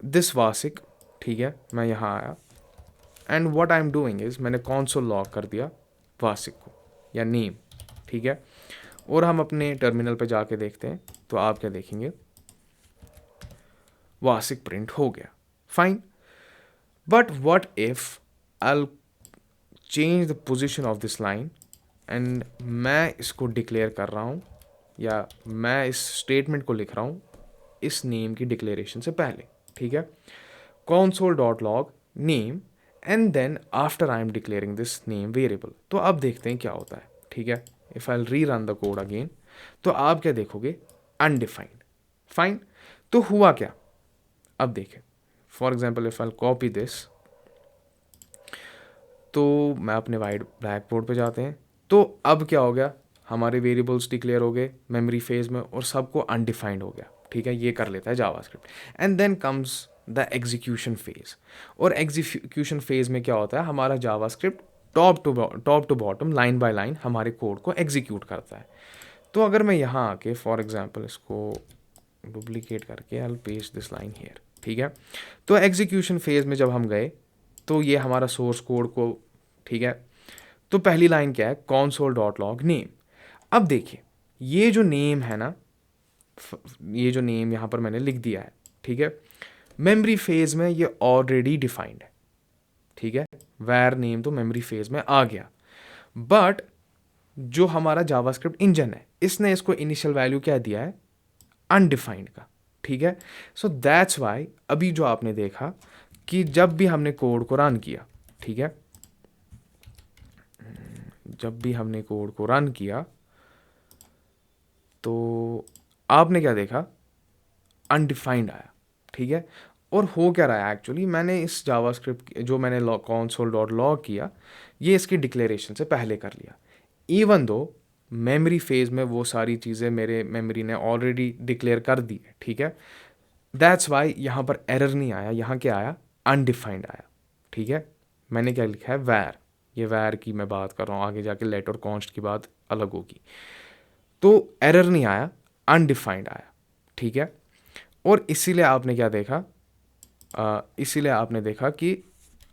दिस वासिक, ठीक है, मैं यहाँ आया and what I am doing is मैंने कॉन्सोल लॉग कर दिया वासिक को या नेम, ठीक है। और हम अपने टर्मिनल पे जाके देखते हैं, तो आप क्या देखेंगे, वासिक प्रिंट हो गया, fine. But what if I change the position of this line and मैं इसको डिक्लेयर कर रहा हूँ, या मैं इस स्टेटमेंट को लिख रहा हूँ इस नेम की डिक्लेरेशन से पहले, ठीक है, console.log name and then after I am declaring this name variable. तो अब देखते हैं क्या होता है, ठीक है। इफ आई री रन द कोड अगेन, तो आप क्या देखोगे, अनडिफाइंड, फाइन। तो हुआ क्या, अब देखें, for example if I copy this, तो मैं अपने वाइट ब्लैक बोर्ड पे जाते हैं, तो अब क्या हो गया, हमारे वेरिएबल्स डिक्लेयर हो गए मेमोरी फेज में और सबको अनडिफाइंड हो गया, ठीक है। ये कर लेता है JavaScript. And then comes the execution phase. और एग्जीक्यूशन फेज में क्या होता है, हमारा JavaScript top to bottom, line by line हमारे कोड को एग्जीक्यूट करता है। तो अगर मैं यहाँ आके फॉर एग्जाम्पल इसको डुप्लीकेट करके I will paste this line here, ठीक है। तो एग्जीक्यूशन फेज में जब हम गए, तो ये हमारा सोर्स कोड को, ठीक है, तो पहली लाइन क्या है, console.log name। अब देखिए, ये जो नेम है ना, ये जो नेम यहाँ पर मैंने लिख दिया है, ठीक है, मेमोरी फेज में ये ऑलरेडी डिफाइंड है, ठीक है, वैर नेम तो मेमोरी फेज में आ गया। बट जो हमारा जावास्क्रिप्ट इंजन है, इसने इसको इनिशियल वैल्यू क्या दिया है, अनडिफाइंड का, ठीक है। सो दैट्स वाई अभी जो आपने देखा कि जब भी हमने कोड को रन किया, ठीक है, जब भी हमने कोड को रन किया, तो आपने क्या देखा, अनडिफाइंड आया, ठीक है। और हो क्या रहा है, एक्चुअली मैंने इस जावास्क्रिप्ट जो मैंने console.log किया, ये इसकी डिक्लेरेशन से पहले कर लिया, इवन दो मेमोरी फेज में वो सारी चीज़ें मेरे मेमोरी ने ऑलरेडी डिक्लेयर कर दी है, ठीक है। दैट्स वाई यहाँ पर एरर नहीं आया, यहाँ क्या आया, अनडिफाइंड आया, ठीक है। मैंने क्या लिखा है, वैर, ये वैर की मैं बात कर रहा हूँ, आगे जाके लेट और कॉन्स्ट की बात अलग होगी। तो एरर नहीं आया, अनडिफाइंड आया, ठीक है। और इसीलिए आपने क्या देखा, इसीलिए आपने देखा कि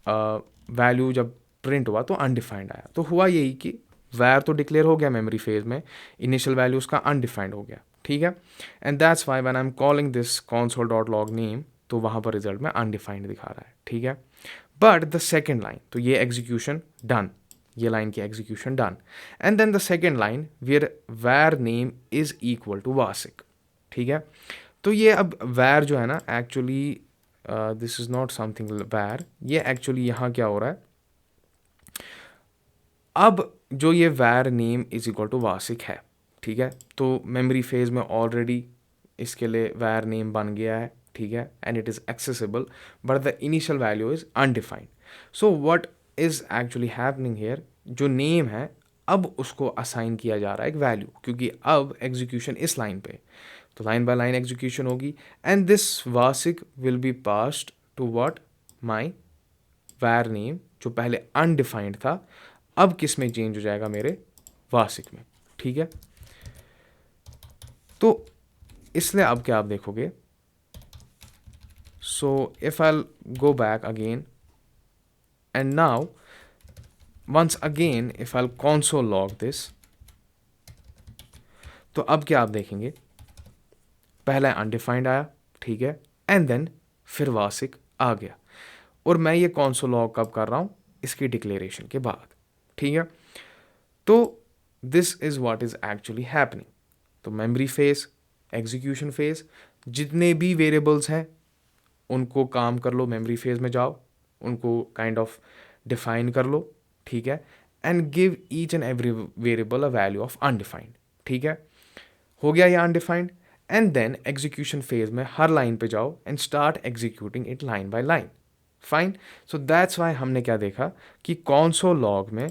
वैल्यू जब प्रिंट हुआ तो अनडिफाइंड आया। तो हुआ यही कि वैर तो डिक्लेयर हो गया मेमोरी फेज में, इनिशियल वैल्यू उसका अनडिफाइंड हो गया, ठीक है। And that's why when I am calling this console.log name, तो वहाँ पर रिजल्ट में अनडिफाइंड दिखा रहा है, ठीक है। बट द सेकेंड लाइन, तो ये एग्जीक्यूशन डन, ये लाइन की execution done. And then the second line where var name is equal to basic, ठीक है। तो ये अब वैर जो है ना, actually this is not something var, ये एक्चुअली यहाँ क्या हो रहा है, अब जो ये वैर नेम इज इक्वल टू वासिक है, ठीक है, तो मेमोरी फेज में ऑलरेडी इसके लिए वैर नेम बन गया है, ठीक है, and it is accessible, but the initial value is undefined. So what is actually happening here, जो नेम है अब उसको असाइन किया जा रहा है एक वैल्यू, क्योंकि अब एग्जीक्यूशन इस लाइन पे, तो लाइन बाय लाइन एग्जीक्यूशन होगी, and this Wasiq will be passed to what, my var name, जो पहले अनडिफाइंड था, अब किस में चेंज हो जाएगा, मेरे वासिक में, ठीक है। तो इसलिए अब क्या आप देखोगे, so if I go back again and now once again if I console.log this, तो अब क्या आप देखेंगे, पहला अनडिफाइंड आया, ठीक है, एंड देन फिर वासिक आ गया। और मैं ये console.log कब कर रहा हूँ, इसकी डिक्लेरेशन के बाद, ठीक है। तो this is what is actually happening. तो मेमोरी फेज, एग्जीक्यूशन फेज, जितने भी वेरिएबल्स हैं उनको काम कर लो, मेमोरी फेज में जाओ, उनको काइंड ऑफ डिफाइन कर लो, ठीक है, and give each and every variable a value of undefined, ठीक है। हो गया ये undefined. And then execution phase में हर लाइन पे जाओ and start executing it line by line. Fine. So that's why हमने क्या देखा कि console log में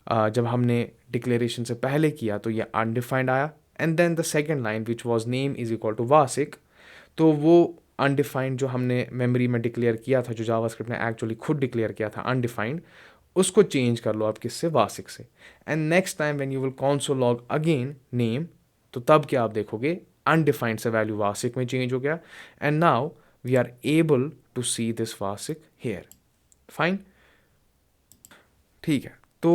जब हमने डिक्लेरेशन से पहले किया तो ये अनडिफाइंड आया, and then the second line which was name is equal to Wasiq, तो वो अनडिफाइंड जो हमने मेमोरी में डिक्लेयर किया था, जो जावास्क्रिप्ट ने एक्चुअली खुद डिक्लेयर किया था अनडिफाइंड, उसको चेंज कर लो आप किससे, वासिक से। And next time when you will console log again name, तो तब क्या आप देखोगे अनडिफाइंड से वैल्यू वासिक में चेंज हो गया, and now we are able to see this basic here. Fine, ठीक है। तो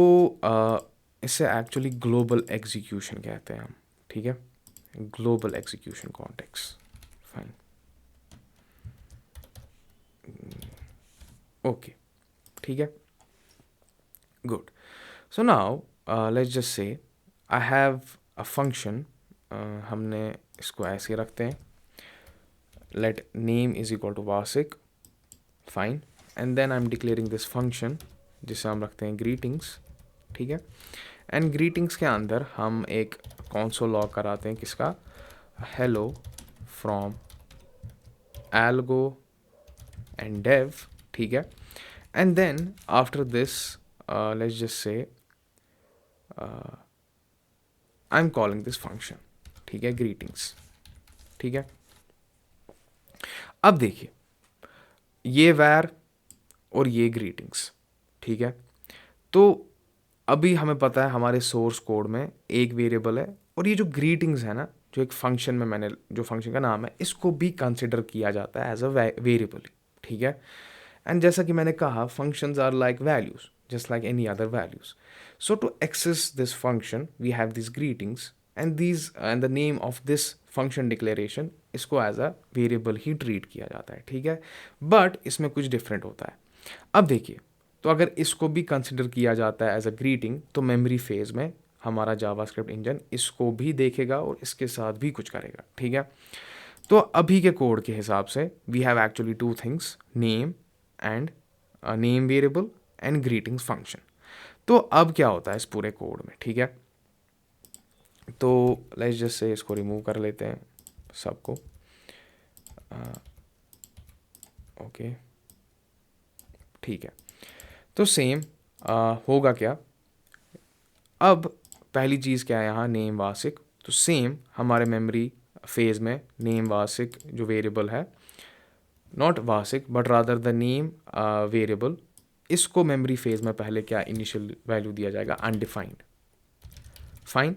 इसे एक्चुअली ग्लोबल एग्जीक्यूशन कहते हैं हम, ठीक है, global execution context. Fine, okay, ठीक है, good. So now let's just say I have a function, हमने इसको ऐसे रखते हैं, let name is equal to basic, fine, and then I am declaring this function जिसे हम रखते हैं ग्रीटिंग्स, ठीक है। एंड ग्रीटिंग्स के अंदर हम एक console log कराते हैं किसका, hello from algo and Dave, ठीक है। And then after this let's just say I am calling this function, ठीक है, ग्रीटिंग्स, ठीक है। अब देखिए ये वैर और ये ग्रीटिंग्स, ठीक है। तो अभी हमें पता है हमारे सोर्स कोड में एक वेरिएबल है, और ये जो ग्रीटिंग्स है ना, जो एक फंक्शन में मैंने जो फंक्शन का नाम है, इसको भी कंसिडर किया जाता है एज अ वेरिएबल, ठीक है। एंड जैसा कि मैंने कहा functions are like values, just like any other values. So to access this function we have this greetings and the name of this function declaration, इसको एज अ वेरिएबल ही ट्रीट किया जाता है, ठीक है। बट इसमें कुछ डिफरेंट होता है। अब देखिए, तो अगर इसको भी कंसिडर किया जाता है एज अ ग्रीटिंग, तो मेमोरी फेज में हमारा जावास्क्रिप्ट इंजन इसको भी देखेगा और इसके साथ भी कुछ करेगा, ठीक है। तो अभी के कोड के हिसाब से we have actually two things, name and name variable and greetings function. तो अब क्या होता है इस पूरे कोड में, ठीक है। तो लेट्स जस्ट से इसको रिमूव कर लेते हैं सबको, ओके, ठीक है। तो सेम होगा क्या, अब पहली चीज़ क्या है यहाँ, नेम वासिक। तो सेम हमारे मेमोरी फेज में नेम वासिक जो वेरिएबल है, not basic but rather the name variable, इसको मेमोरी फेज में पहले क्या इनिशियल वैल्यू दिया जाएगा, undefined, fine.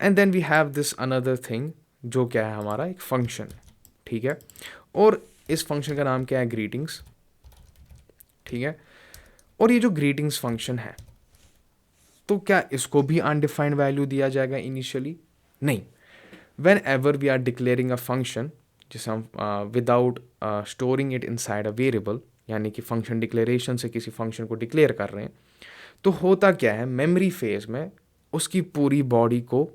And then we have this another thing जो क्या है हमारा एक फंक्शन, ठीक है। और इस फंक्शन का नाम क्या है, ग्रीटिंग्स, ठीक है। और ये जो ग्रीटिंग्स फंक्शन है, तो क्या इसको भी अनडिफाइंड वैल्यू दिया जाएगा इनिशियली, नहीं। Whenever we are declaring a function, जिसे हम without storing it inside a variable, यानी कि फंक्शन डिक्लेरेशन से किसी फंक्शन को डिक्लेयर कर रहे हैं, तो होता क्या है मेमोरी फेज में उसकी पूरी बॉडी को,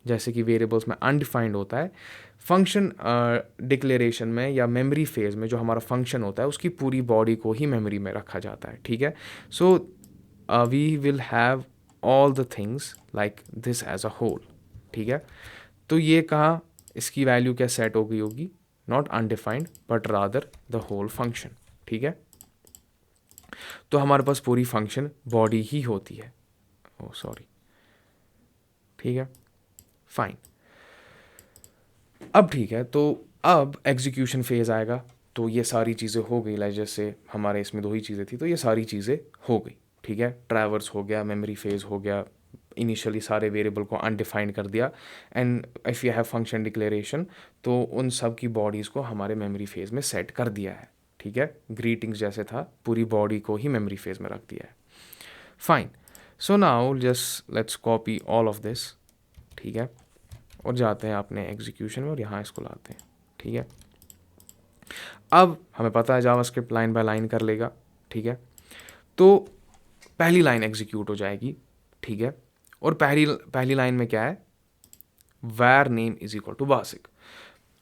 जैसे कि वेरिएबल्स में अनडिफाइंड होता है, फंक्शन डिक्लेरेशन में या मेमोरी फेज में जो हमारा फंक्शन होता है उसकी पूरी बॉडी को ही मेमोरी में रखा जाता है, ठीक है। So we will have all the things like this as a whole, ठीक है। तो ये कहाँ इसकी वैल्यू क्या सेट हो गई होगी, not undefined but rather the whole function, ठीक है। तो हमारे पास पूरी फंक्शन बॉडी ही होती है, ओ सॉरी, ठीक है, फाइन। अब ठीक है, तो अब एग्जीक्यूशन फेज आएगा, तो ये सारी चीज़ें हो गई, लाइक जैसे हमारे इसमें दो ही चीज़ें थी, तो ये सारी चीज़ें हो गई, ठीक है। ट्रैवर्स हो गया, मेमोरी फेज हो गया, इनिशियली सारे वेरिएबल को अनडिफाइंड कर दिया, and if you have function declaration, तो उन सब की बॉडीज़ को हमारे मेमोरी फेज में सेट कर दिया है, ठीक है। ग्रीटिंग्स जैसे था पूरी बॉडी को ही मेमोरी फेज में रख दिया है, fine. So now just let's copy all of this, ठीक है, और जाते हैं अपने एग्जीक्यूशन में और यहाँ इसको लाते हैं, ठीक है। अब हमें पता है जावास्क्रिप्ट लाइन बाय लाइन कर लेगा, ठीक है। तो पहली लाइन एग्जीक्यूट हो जाएगी, ठीक है। और पहली लाइन में क्या है, var name is equal to basic।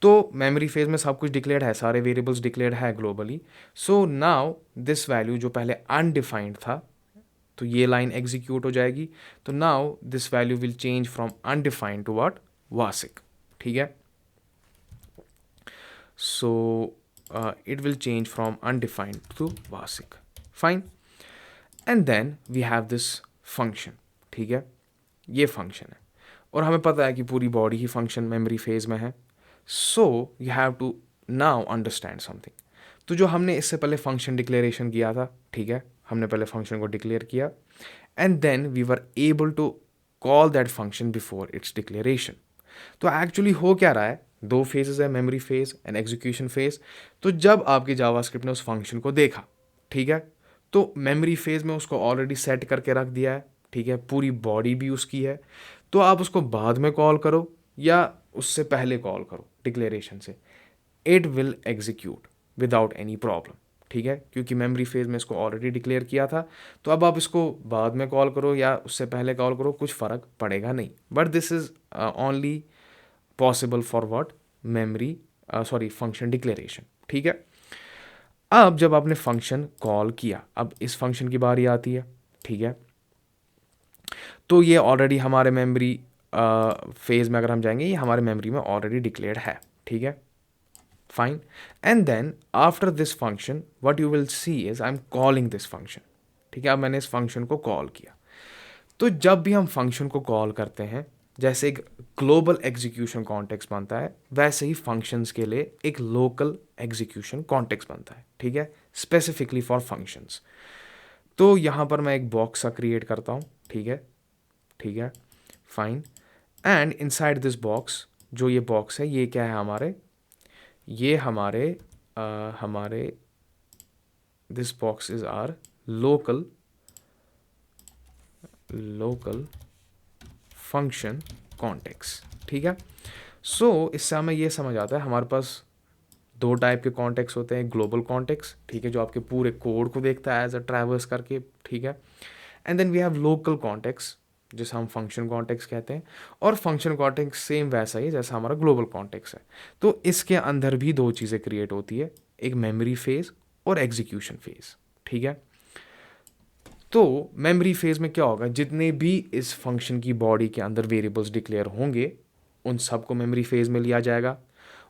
तो मेमोरी फेज में सब कुछ डिक्लेयर्ड है, सारे वेरिएबल्स डिक्लेयर्ड है globally. So now this value जो पहले अनडिफाइंड था, तो ये लाइन एग्जीक्यूट हो जाएगी। तो now this value will change from undefined to what, basic, ठीक है। सो it will change from undefined to basic, fine। and then we have this function, ठीक है। ये फंक्शन है और हमें पता है कि पूरी बॉडी ही फंक्शन मेमोरी फेज में है। So you have to now understand something. तो जो हमने इससे पहले फंक्शन डिक्लेरेशन किया था, ठीक है, हमने पहले फंक्शन को डिक्लेयर किया and then we were able to call that function before its declaration. तो एक्चुअली हो क्या रहा है, दो फेजेस है, memory phase and execution phase. तो जब आपके जावास्क्रिप्ट ने उस फंक्शन को देखा, ठीक है, तो मेमोरी फेज में उसको ऑलरेडी सेट करके रख दिया है, ठीक है, पूरी बॉडी भी उसकी है। तो आप उसको बाद में कॉल करो या उससे पहले कॉल करो डिक्लेरेशन से, it will execute without any problem, ठीक है, क्योंकि मेमोरी फेज में इसको ऑलरेडी डिक्लेयर किया था। तो अब आप इसको बाद में कॉल करो या उससे पहले कॉल करो, कुछ फ़र्क पड़ेगा नहीं। But this is only possible for what, memory function declaration, ठीक है। अब जब आपने फंक्शन कॉल किया, अब इस फंक्शन की बारी आती है, ठीक है। तो ये ऑलरेडी हमारे मेमोरी फेज में अगर हम जाएंगे, ये हमारे मेमोरी में ऑलरेडी डिक्लेयर्ड है, ठीक है, fine. And then after this function what you will see is I am calling this function, ठीक है। अब मैंने इस फंक्शन को कॉल किया। तो जब भी हम फंक्शन को कॉल करते हैं, जैसे एक ग्लोबल एग्जीक्यूशन कॉन्टेक्स्ट बनता है, वैसे ही फंक्शंस के लिए एक लोकल एग्जीक्यूशन कॉन्टेक्स्ट बनता है, ठीक है, स्पेसिफिकली फॉर फंक्शंस। तो यहाँ पर मैं एक बॉक्स सा क्रिएट करता हूँ, ठीक है, ठीक है, fine. And inside this box, जो ये बॉक्स है, ये क्या है हमारे, ये हमारे this box is our local function context, ठीक है। सो इससे हमें ये समझ आता है हमारे पास दो टाइप के कॉन्टेक्स्ट होते हैं, ग्लोबल कॉन्टेक्स्ट, ठीक है, जो आपके पूरे कोड को देखता है एज अ ट्रैवर्स करके, ठीक है। And then we have local context जिसे हम फंक्शन कॉन्टेक्स्ट कहते हैं। और फंक्शन कॉन्टेक्स्ट सेम वैसा ही जैसा हमारा ग्लोबल कॉन्टेक्स्ट है। तो इसके अंदर भी दो चीज़ें क्रिएट होती है, एक मेमोरी फेज और एग्जीक्यूशन फेज, ठीक है। तो मेमोरी फेज में क्या होगा, जितने भी इस फंक्शन की बॉडी के अंदर वेरिएबल्स डिक्लेयर होंगे, उन सबको मेमोरी फेज में लिया जाएगा,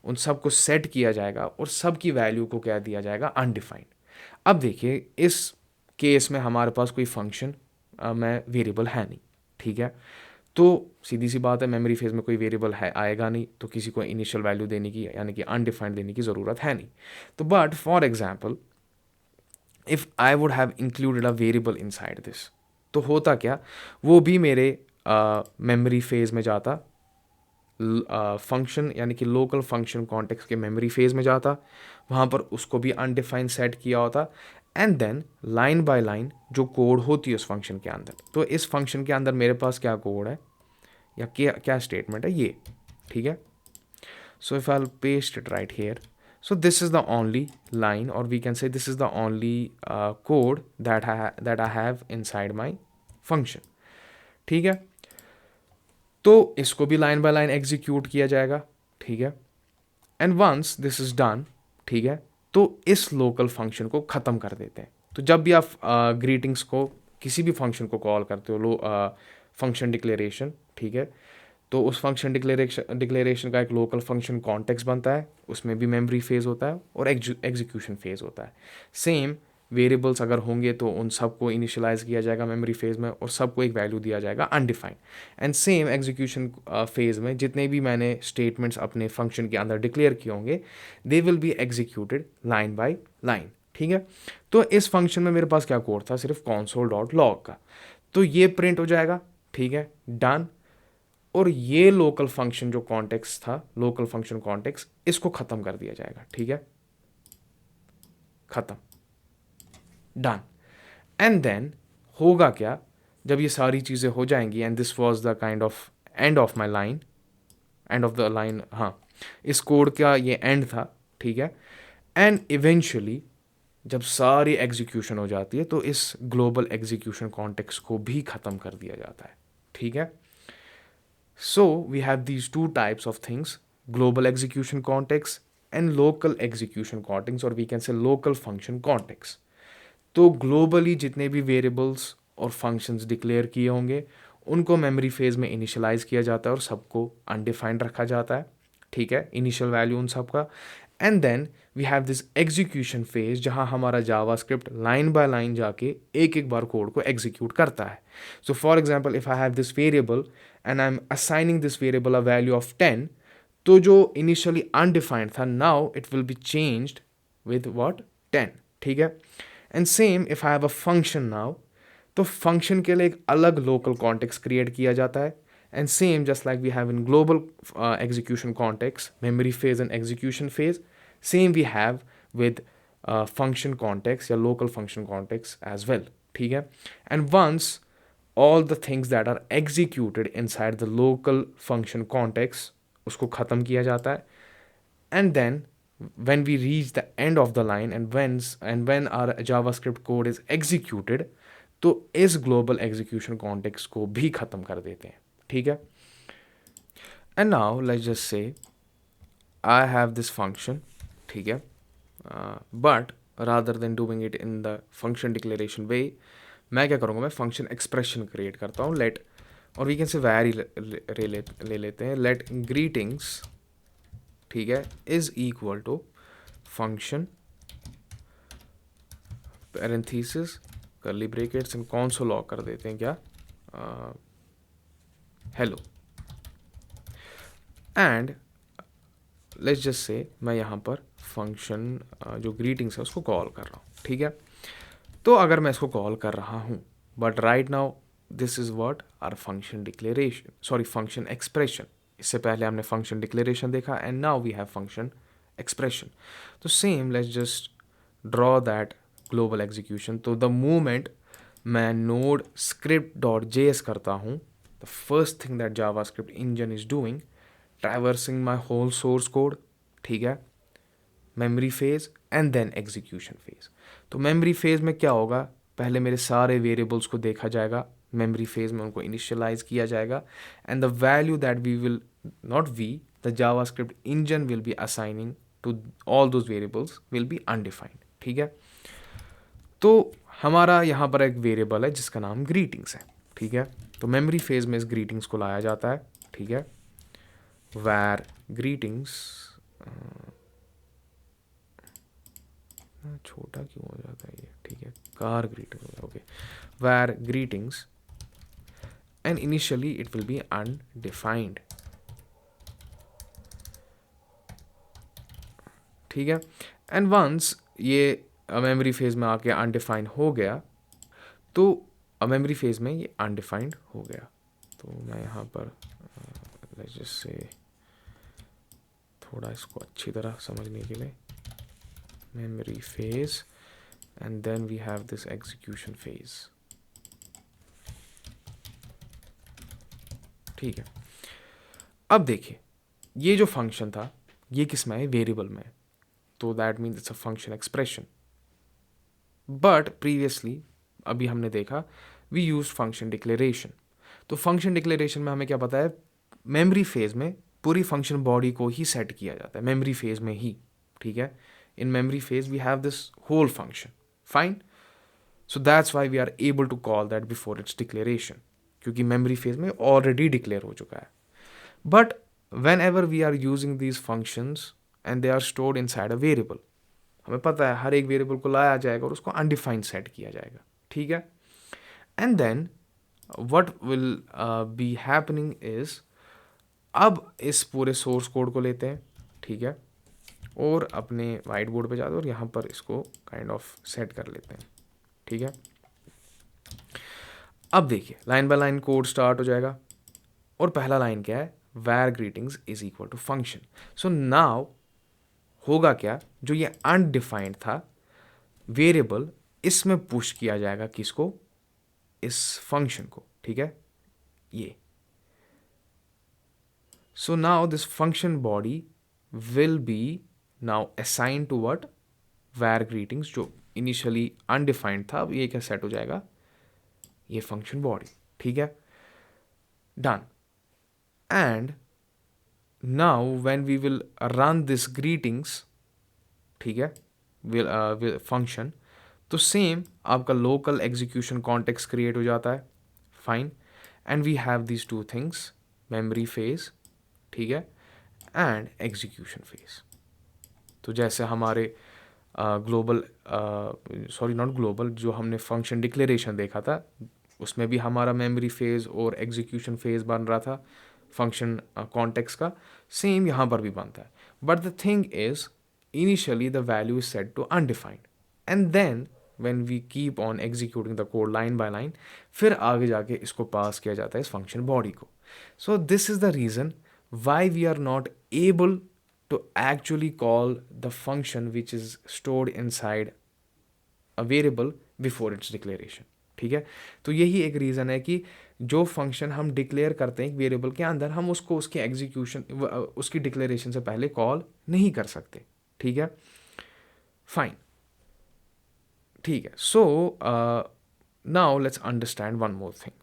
उन सबको सेट किया जाएगा और सबकी वैल्यू को क्या दिया जाएगा, अनडिफाइंड। अब देखिए इस केस में हमारे पास कोई फंक्शन में वेरिएबल है नहीं, ठीक है। तो सीधी सी बात है, मेमोरी फेज में कोई वेरिएबल है आएगा नहीं, तो किसी को इनिशियल वैल्यू देने की यानी कि अनडिफाइंड देने की ज़रूरत है नहीं। तो but for example if I would have included a variable inside this, तो होता क्या, वो भी मेरे मेमोरी फेज में जाता, फंक्शन यानी कि लोकल फंक्शन कॉन्टेक्स्ट के मेमोरी फेज में जाता, वहाँ पर उसको भी अनडिफाइंड सेट किया होता। And then line by line जो कोड होती है उस फंक्शन के अंदर, तो इस फंक्शन के अंदर मेरे पास क्या कोड है या क्या स्टेटमेंट है ये, ठीक है। So if I paste it right here, so this is the only line or we can say this is the only code that I have inside my function, ठीक है। तो इसको भी लाइन बाय लाइन एग्जीक्यूट किया जाएगा, ठीक है। And once this is done, ठीक है, तो इस लोकल फंक्शन को ख़त्म कर देते हैं। तो जब भी आप ग्रीटिंग्स को किसी भी फंक्शन को कॉल करते हो, फंक्शन डिक्लेरेशन, ठीक है, तो उस फंक्शन डिक्लेरेशन का एक लोकल फंक्शन कॉन्टेक्स्ट बनता है, उसमें भी मेमोरी फेज होता है और एग्जीक्यूशन फेज होता है। सेम वेरिएबल्स अगर होंगे तो उन सबको इनिशियलाइज किया जाएगा मेमोरी फेज में और सबको एक वैल्यू दिया जाएगा undefined. And same execution phase में जितने भी मैंने स्टेटमेंट्स अपने फंक्शन के अंदर डिक्लेयर किए होंगे, दे will be executed line by line, ठीक है। तो इस फंक्शन में मेरे पास क्या कोड था, सिर्फ console.log का, तो ये प्रिंट हो जाएगा, ठीक है, डन। और ये लोकल फंक्शन जो कॉन्टेक्स्ट था, लोकल फंक्शन कॉन्टेक्स्ट, इसको ख़त्म कर दिया जाएगा, ठीक है, ख़त्म, डन। एंड देन होगा क्या, जब ये सारी चीज़ें हो जाएंगी, and this was the kind of end of my line, end of the line, हाँ, इस कोड का ये एंड था, ठीक है। एंड इवेंचुअली जब सारी एग्जीक्यूशन हो जाती है तो इस ग्लोबल एग्जीक्यूशन कॉन्टेक्स्ट को भी ख़त्म कर दिया जाता है, ठीक है। So we have these two types of things, global execution context and local execution context, और we can say local function context. तो ग्लोबली जितने भी वेरिएबल्स और फंक्शंस डिक्लेयर किए होंगे उनको मेमोरी फेज में इनिशियलाइज किया जाता है और सबको अनडिफाइंड रखा जाता है, ठीक है, इनिशियल वैल्यू उन सबका। And then we have this execution phase जहां हमारा जावास्क्रिप्ट लाइन बाय लाइन जाके एक एक बार कोड को एग्जीक्यूट करता है। So for example if I have this variable and I am assigning this variable a value of 10, तो जो इनिशियली अनडिफाइंड था now it will be changed with what 10, ठीक है। And same if I have a function now, तो function के लिए एक अलग लोकल कॉन्टेक्स्ट क्रिएट किया जाता है। And same just like we have in global execution context memory phase and execution phase, same we have with function context या local function context as well, ठीक है। And once all the things that are executed inside the local function context उसको ख़त्म किया जाता है। and then when we reach the end of the line and when our JavaScript code is executed, तो इस global execution context को भी ख़त्म कर देते हैं, ठीक है। and now let's just say I have this function, ठीक है, but rather than doing it in the function declaration way, मैं क्या करूँगा, मैं फंक्शन एक्सप्रेशन क्रिएट करता हूँ, लेट, और वी कैन से वैरी ले लेते हैं, लेट ग्रीटिंग्स, ठीक है, is equal to function parenthesis curly brackets and console log कर देते हैं क्या, हेलो। एंड लेट्स जस्ट से मैं यहाँ पर फंक्शन जो ग्रीटिंग्स है उसको कॉल कर रहा हूँ, ठीक है। तो अगर मैं इसको कॉल कर रहा हूँ, but right now this is what our function declaration, sorry function expression. इससे पहले हमने फंक्शन डिक्लेरेशन देखा and now we have function expression. तो same let's just draw that global execution. तो द मोमेंट मैं नोड स्क्रिप्ट डॉट जेएस करता हूँ, the first thing that JavaScript engine is doing, traversing my whole source code, ठीक है, memory phase and then execution phase. तो memory phase में क्या होगा, पहले मेरे सारे वेरिएबल्स को देखा जाएगा, मेमोरी फेज में उनको इनिशियलाइज किया जाएगा, and the value that we will, not we, the JavaScript engine will be assigning to all those variables will be undefined, ठीक है। तो हमारा यहाँ पर एक वेरिएबल है जिसका नाम ग्रीटिंग्स है, ठीक है। तो मेमोरी फेज में इस ग्रीटिंग्स को लाया जाता है, ठीक है, वैर ग्रीटिंग्स, छोटा क्यों हो जाता है ये, ठीक है, कार ग्रीटिंग, ओके, वैर greetings and initially it will be undefined, ठीक है। एंड वंस ये मेमोरी फेज में आके अनडिफाइंड हो गया, तो मेमोरी फेज में ये अनडिफाइंड हो गया। तो मैं यहाँ पर लेट्स जस्ट से थोड़ा इसको अच्छी तरह समझने के लिए, memory phase and then we have this execution phase, ठीक है। अब देखिए ये जो फंक्शन था ये किस में है, वेरिएबल में, तो that means it's a function expression. But previously अभी हमने देखा वी यूज फंक्शन डिक्लेरेशन। तो फंक्शन डिक्लेरेशन में हमें क्या पता है, मेमोरी फेज में पूरी फंक्शन बॉडी को ही सेट किया जाता है, मेमोरी फेज में ही, ठीक है। In memory phase we have this whole function, fine, so that's why we are able to call that before its declaration, क्योंकि memory phase में already declare हो चुका है। but whenever we are using these functions and they are stored inside a variable, हमें पता है हर एक variable को लाया जाएगा और उसको undefined सेट किया जाएगा, ठीक है। and then what will be happening is, अब इस पूरे सोर्स कोड को लेते हैं, ठीक है, और अपने वाइट बोर्ड पे जाते हैं और यहाँ पर इसको काइंड ऑफ सेट कर लेते हैं, ठीक है। अब देखिए line by line code start हो जाएगा और पहला लाइन क्या है, var greetings is equal to function. So now होगा क्या, जो ये अनडिफाइंड था वेरिएबल, इसमें पुश किया जाएगा किसको, इस फंक्शन को, ठीक है, ये। सो now this function body will be now assigned to what, var greetings, जो इनिशियली अनडिफाइंड था, अब ये क्या सेट हो जाएगा, ये फंक्शन बॉडी, ठीक है, done. And now when we will run this greetings, ठीक है, विल फंक्शन, तो सेम आपका लोकल एग्जीक्यूशन कॉन्टेक्स्ट क्रिएट हो जाता है, fine. And we have these two things, memory phase, ठीक है, एंड एग्जीक्यूशन फेज. तो जैसे हमारे ग्लोबल, सॉरी नॉट ग्लोबल, जो हमने फंक्शन डिक्लेरेशन देखा था उसमें भी हमारा मेमोरी फेज और एग्जीक्यूशन फेज बन रहा था फंक्शन कॉन्टेक्स्ट का, सेम यहाँ पर भी बनता है. But the thing is initially the value is set to undefined, and then when we keep on executing the code line by line, फिर आगे जाके इसको पास किया जाता है इस फंक्शन बॉडी को. सो this is the reason why we are not able to actually call the function which is stored inside a variable before its declaration. ठीक है, तो यही एक रीज़न है कि जो फंक्शन हम डिक्लेयर करते हैं एक वेरिएबल के अंदर, हम उसको उसके एग्जीक्यूशन, उसकी डिक्लेरेशन से पहले कॉल नहीं कर सकते. ठीक है, फाइन, ठीक है. So now let's understand one more thing.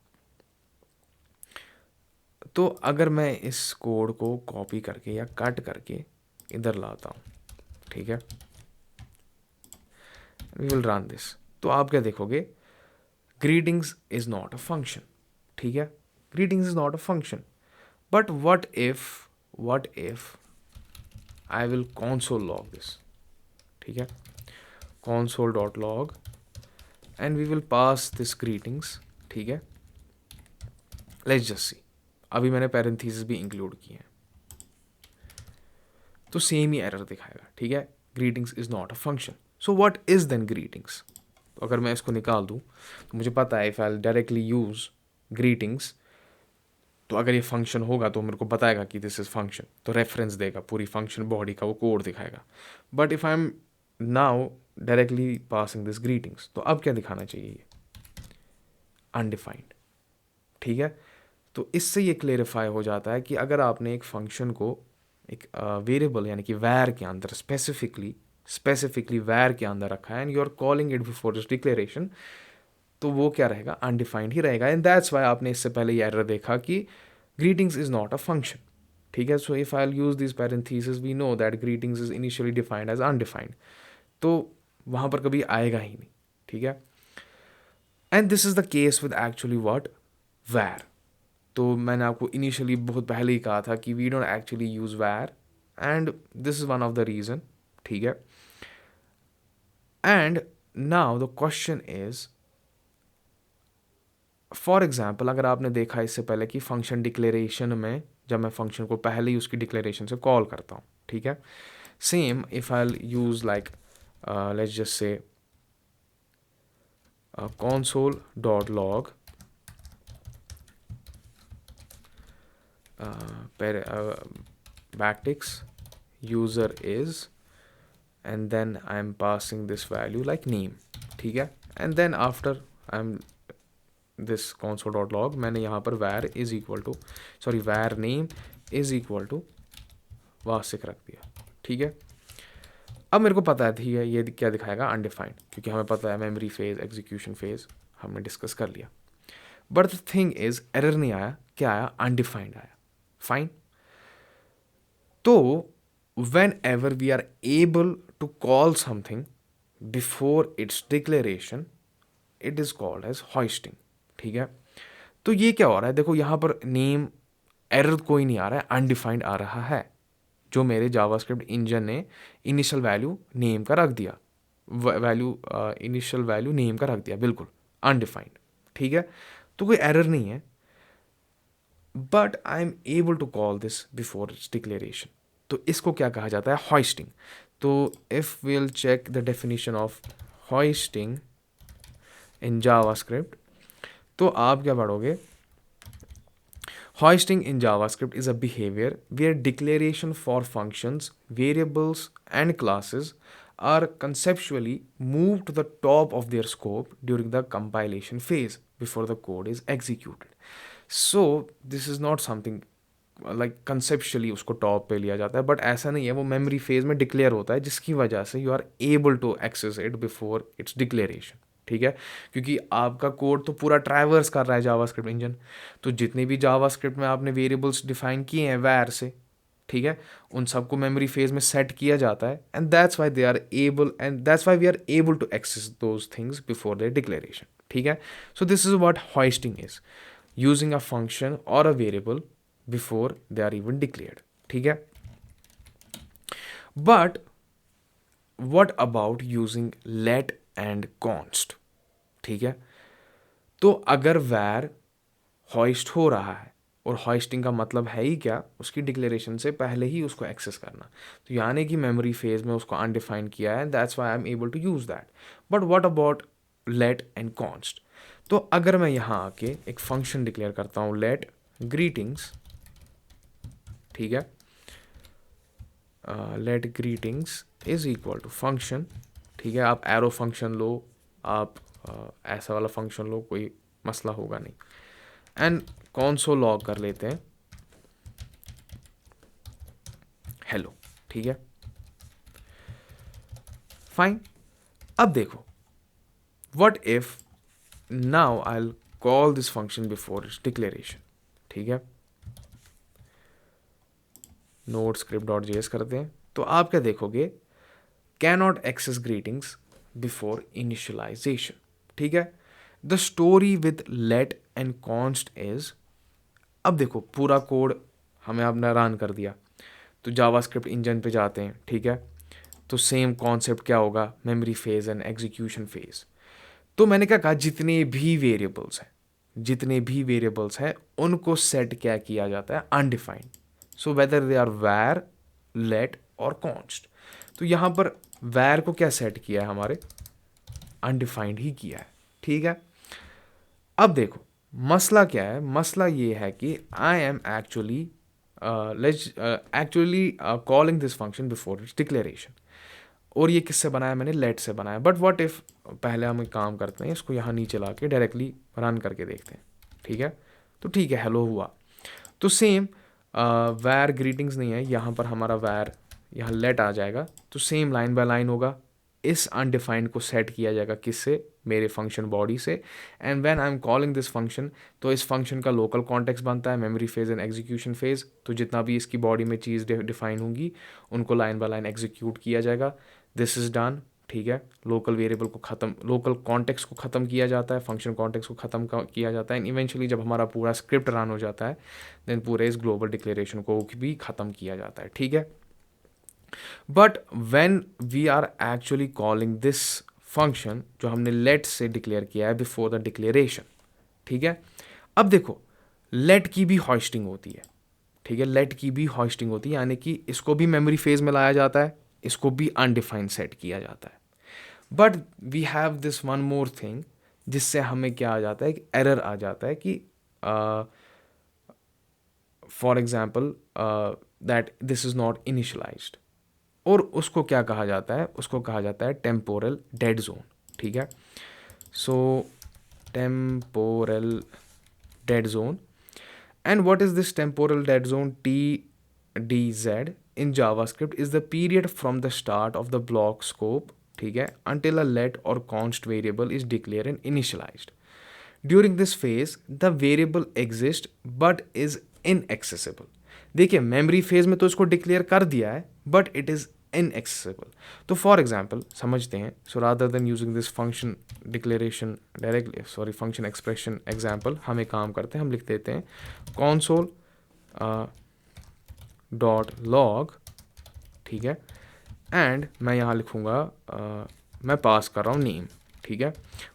तो अगर मैं इस कोड को कॉपी करके या कट करके इधर लाता हूँ, ठीक है, वी विल रन दिस, तो आप क्या देखोगे, greetings is not a function. ठीक है, greetings is not a function. But what if I will console log this. ठीक है, console.log and we will pass this greetings. ठीक है, लेट्स जस्ट सी, अभी मैंने पैरेंथेसिस भी इंक्लूड किए हैं, तो सेम ही एरर दिखाएगा. ठीक है, greetings is not a function. So what is then greetings. तो अगर मैं इसको निकाल दूं तो मुझे पता है if I directly use greetings, तो अगर ये फंक्शन होगा तो मेरे को बताएगा कि दिस इज फंक्शन, तो रेफरेंस देगा पूरी फंक्शन बॉडी का, वो कोड दिखाएगा. But if I am now directly passing this greetings, तो अब क्या दिखाना चाहिए, अनडिफाइंड. ठीक है, तो इससे ये क्लेरिफाई हो जाता है कि अगर आपने एक फंक्शन को एक वेरिएबल यानी कि वैर के अंदर स्पेसिफिकली वैर के अंदर रखा है and you are calling it before this declaration, तो वो क्या रहेगा, अनडिफाइंड ही रहेगा. एंड दैट्स वाई आपने इससे पहले ये एरर देखा कि greetings is not a function. ठीक है, so if I use this parenthesis we know that greetings is initially defined as undefined, तो वहाँ पर कभी आएगा ही नहीं. ठीक है, and this is the case with actually what, var. तो मैंने आपको इनिशियली बहुत पहले ही कहा था कि वी डोंट एक्चुअली यूज़ वैर, and this is one of the reason. ठीक है, and now the question is, for example अगर आपने देखा इससे पहले कि फंक्शन डिक्लेरेशन में जब मैं फंक्शन को पहले ही उसकी डिक्लेरेशन से कॉल करता हूँ, ठीक है, same if I use like let's just से console.log backticks user is, and then I'm passing this value like name. ठीक है, and then after I'm this console.log मैंने यहाँ पर var is equal to var name is equal to वासिक रख दिया. ठीक है, अब मेरे को पता है ठीक है ये क्या दिखाएगा, अनडिफाइंड, क्योंकि हमें पता है मेमोरी फेज एग्जीक्यूशन फेज हमने डिस्कस कर लिया. But the thing is error नहीं आया, क्या आया, अनडिफाइंड आया. फाइन, तो whenever we are able to call something before its declaration it is called as hoisting. ठीक है, तो ये क्या हो रहा है, देखो यहाँ पर नेम एरर कोई नहीं आ रहा है, अनडिफाइंड आ रहा है. जो मेरे जावास्क्रिप्ट इंजन ने इनिशियल वैल्यू नेम का रख दिया, इनिशियल वैल्यू नेम का रख दिया, बिल्कुल अनडिफाइंड. ठीक है, तो कोई एरर नहीं है, but I am able to call this before its declaration. तो इसको क्या कहा जाता है, होइस्टिंग. तो if will check the definition of hoisting in JavaScript, तो आप क्या पढ़ोगे, hoisting in JavaScript is a behavior where declaration for functions, variables, and classes are conceptually moved to the top of their scope during the compilation phase before the code is executed. So this is not something like conceptually उसको top पे लिया जाता है, but ऐसा नहीं है, वो memory phase में डिक्लेयर होता है, जिसकी वजह से you are able to access it before its declaration, ठीक है। क्योंकि आपका कोड तो पूरा ट्रैवर्स कर रहा है जावास्क्रिप्ट इंजन, तो जितने भी जावास्क्रिप्ट में आपने वेरिएबल्स डिफाइन किए हैं वैर से, ठीक है, उन सबको मेमोरी फेज में सेट किया जाता है, and that's why they are able, and that's why we are able to access those things before their declaration, ठीक है। So this is what hoisting is, using a function और a variable before they are even declared, ठीक है। But what about using let and const, ठीक है। तो अगर वैर हॉइस्ट हो रहा है, और हॉइस्टिंग का मतलब है ही क्या, उसकी डिक्लेरेशन से पहले ही उसको एक्सेस करना, तो यानी कि मेमोरी फेज में उसको अनडिफाइंड किया है, that's why I am able to use that. But what about let and const, तो अगर मैं यहाँ आके एक फंक्शन डिक्लेयर करता हूँ लेट ग्रीटिंग्स, ठीक है, let greetings is equal to function, ठीक है, आप एरो फंक्शन लो, आप ऐसा वाला फंक्शन लो, कोई मसला होगा नहीं, एंड कॉन्सोल लॉग कर लेते हैं हेलो, ठीक है, फाइन। अब देखो, what if now I will call this function before its declaration, ठीक है, नोड स्क्रिप्ट डॉट जेएस करते हैं, तो आप क्या देखोगे, can not access greetings before initialization, ठीक है। The story with let and const is, अब देखो पूरा कोड हमें आपने रन कर दिया, तो जावास्क्रिप्ट इंजन पे जाते हैं, ठीक है, तो सेम कॉन्सेप्ट क्या होगा, memory phase and execution phase. तो मैंने क्या कहा, जितने भी वेरिएबल्स हैं उनको सेट क्या किया जाता है, undefined, so whether they are var, let और कॉन्स्ट। तो यहाँ पर वैर को क्या सेट किया है, हमारे अनडिफाइंड ही किया है, ठीक है। अब देखो मसला क्या है, मसला ये है कि I am actually calling this function before its declaration, और ये किससे बनाया, मैंने लेट से बनाया। बट व्हाट इफ, पहले हम एक काम करते हैं, इसको यहाँ नीचे ला के डायरेक्टली रन करके देखते हैं, ठीक है। तो ठीक है, हेलो हुआ, तो सेम वैर ग्रीटिंग्स नहीं है, यहाँ पर हमारा वैर, यहाँ लेट आ जाएगा, तो सेम लाइन बाय लाइन होगा, इस अनडिफाइंड को सेट किया जाएगा किससे, मेरे फंक्शन बॉडी से, and when I am calling this function, तो इस फंक्शन का लोकल कॉन्टेक्स्ट बनता है memory phase and execution phase, तो जितना भी इसकी बॉडी में चीज़ डिफाइन होंगी उनको लाइन बाय लाइन एग्जीक्यूट किया जाएगा, दिस इज़ डन, ठीक है। लोकल वेरिएबल को ख़त्म, लोकल कॉन्टेक्स्ट को ख़त्म किया जाता है, फंक्शन कॉन्टेक्स्ट को ख़त्म किया जाता है, एंड इवेंचुअली जब हमारा पूरा स्क्रिप्ट रन हो जाता है, देन पूरे इस ग्लोबल डिक्लेरेशन को भी ख़त्म किया जाता है, ठीक है। But when we are actually calling this function, जो हमने लेट से डिक्लेयर किया है बिफोर द डिक्लेरेशन, ठीक है। अब देखो लेट की भी हॉइस्टिंग होती है, ठीक है, लेट की भी हॉइस्टिंग होती है, यानी कि इसको भी मेमोरी फेज में लाया जाता है, इसको भी अनडिफाइंड सेट किया जाता है। But we have this one more thing, जिससे हमें क्या आ जाता है, एक एरर आ जाता है कि for example that this is not initialised, और उसको क्या कहा जाता है, उसको कहा जाता है टेम्पोरल डेड जोन, ठीक है। So temporal dead zone, and what is this temporal dead zone, TDZ in JavaScript is the period from the start of the block scope, ठीक है, until a let or const variable is declared and initialized. During this phase the variable exists but is inaccessible. देखिए memory phase में तो इसको declare कर दिया है, but it is inaccessible. तो फॉर एग्जाम्पल समझते हैं, सो rather than using this function declaration directly, sorry function expression example, हम एक काम करते हैं, हम लिख देते हैं console डॉट लॉग, ठीक है, एंड मैं यहाँ लिखूँगा मैं पास कर रहा हूँ नेम, ठीक है,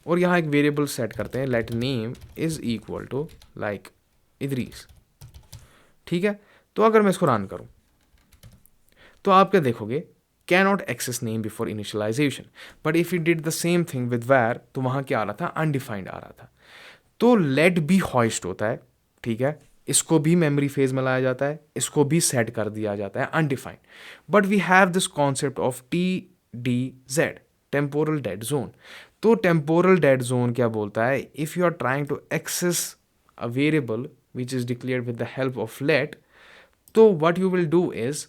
और यहाँ एक वेरिएबल सेट करते हैं, let name is equal to like Idris, ठीक है। तो अगर मैं इसको रन करूँ, तो आप क्या देखोगे, can not access name before initialization, but if you did the same thing with var, तो वहाँ क्या आ रहा था, अनडिफाइंड आ रहा था। तो लेट भी हॉइस्ट होता है, ठीक है, इसको भी मेमोरी फेज में लाया जाता है, इसको भी सेट कर दिया जाता है undefined, but we have this concept of TDZ, temporal dead zone. तो टेम्पोरल डेड जोन क्या बोलता है, if you are trying to access a variable which is declared with the help of let, तो what you will do is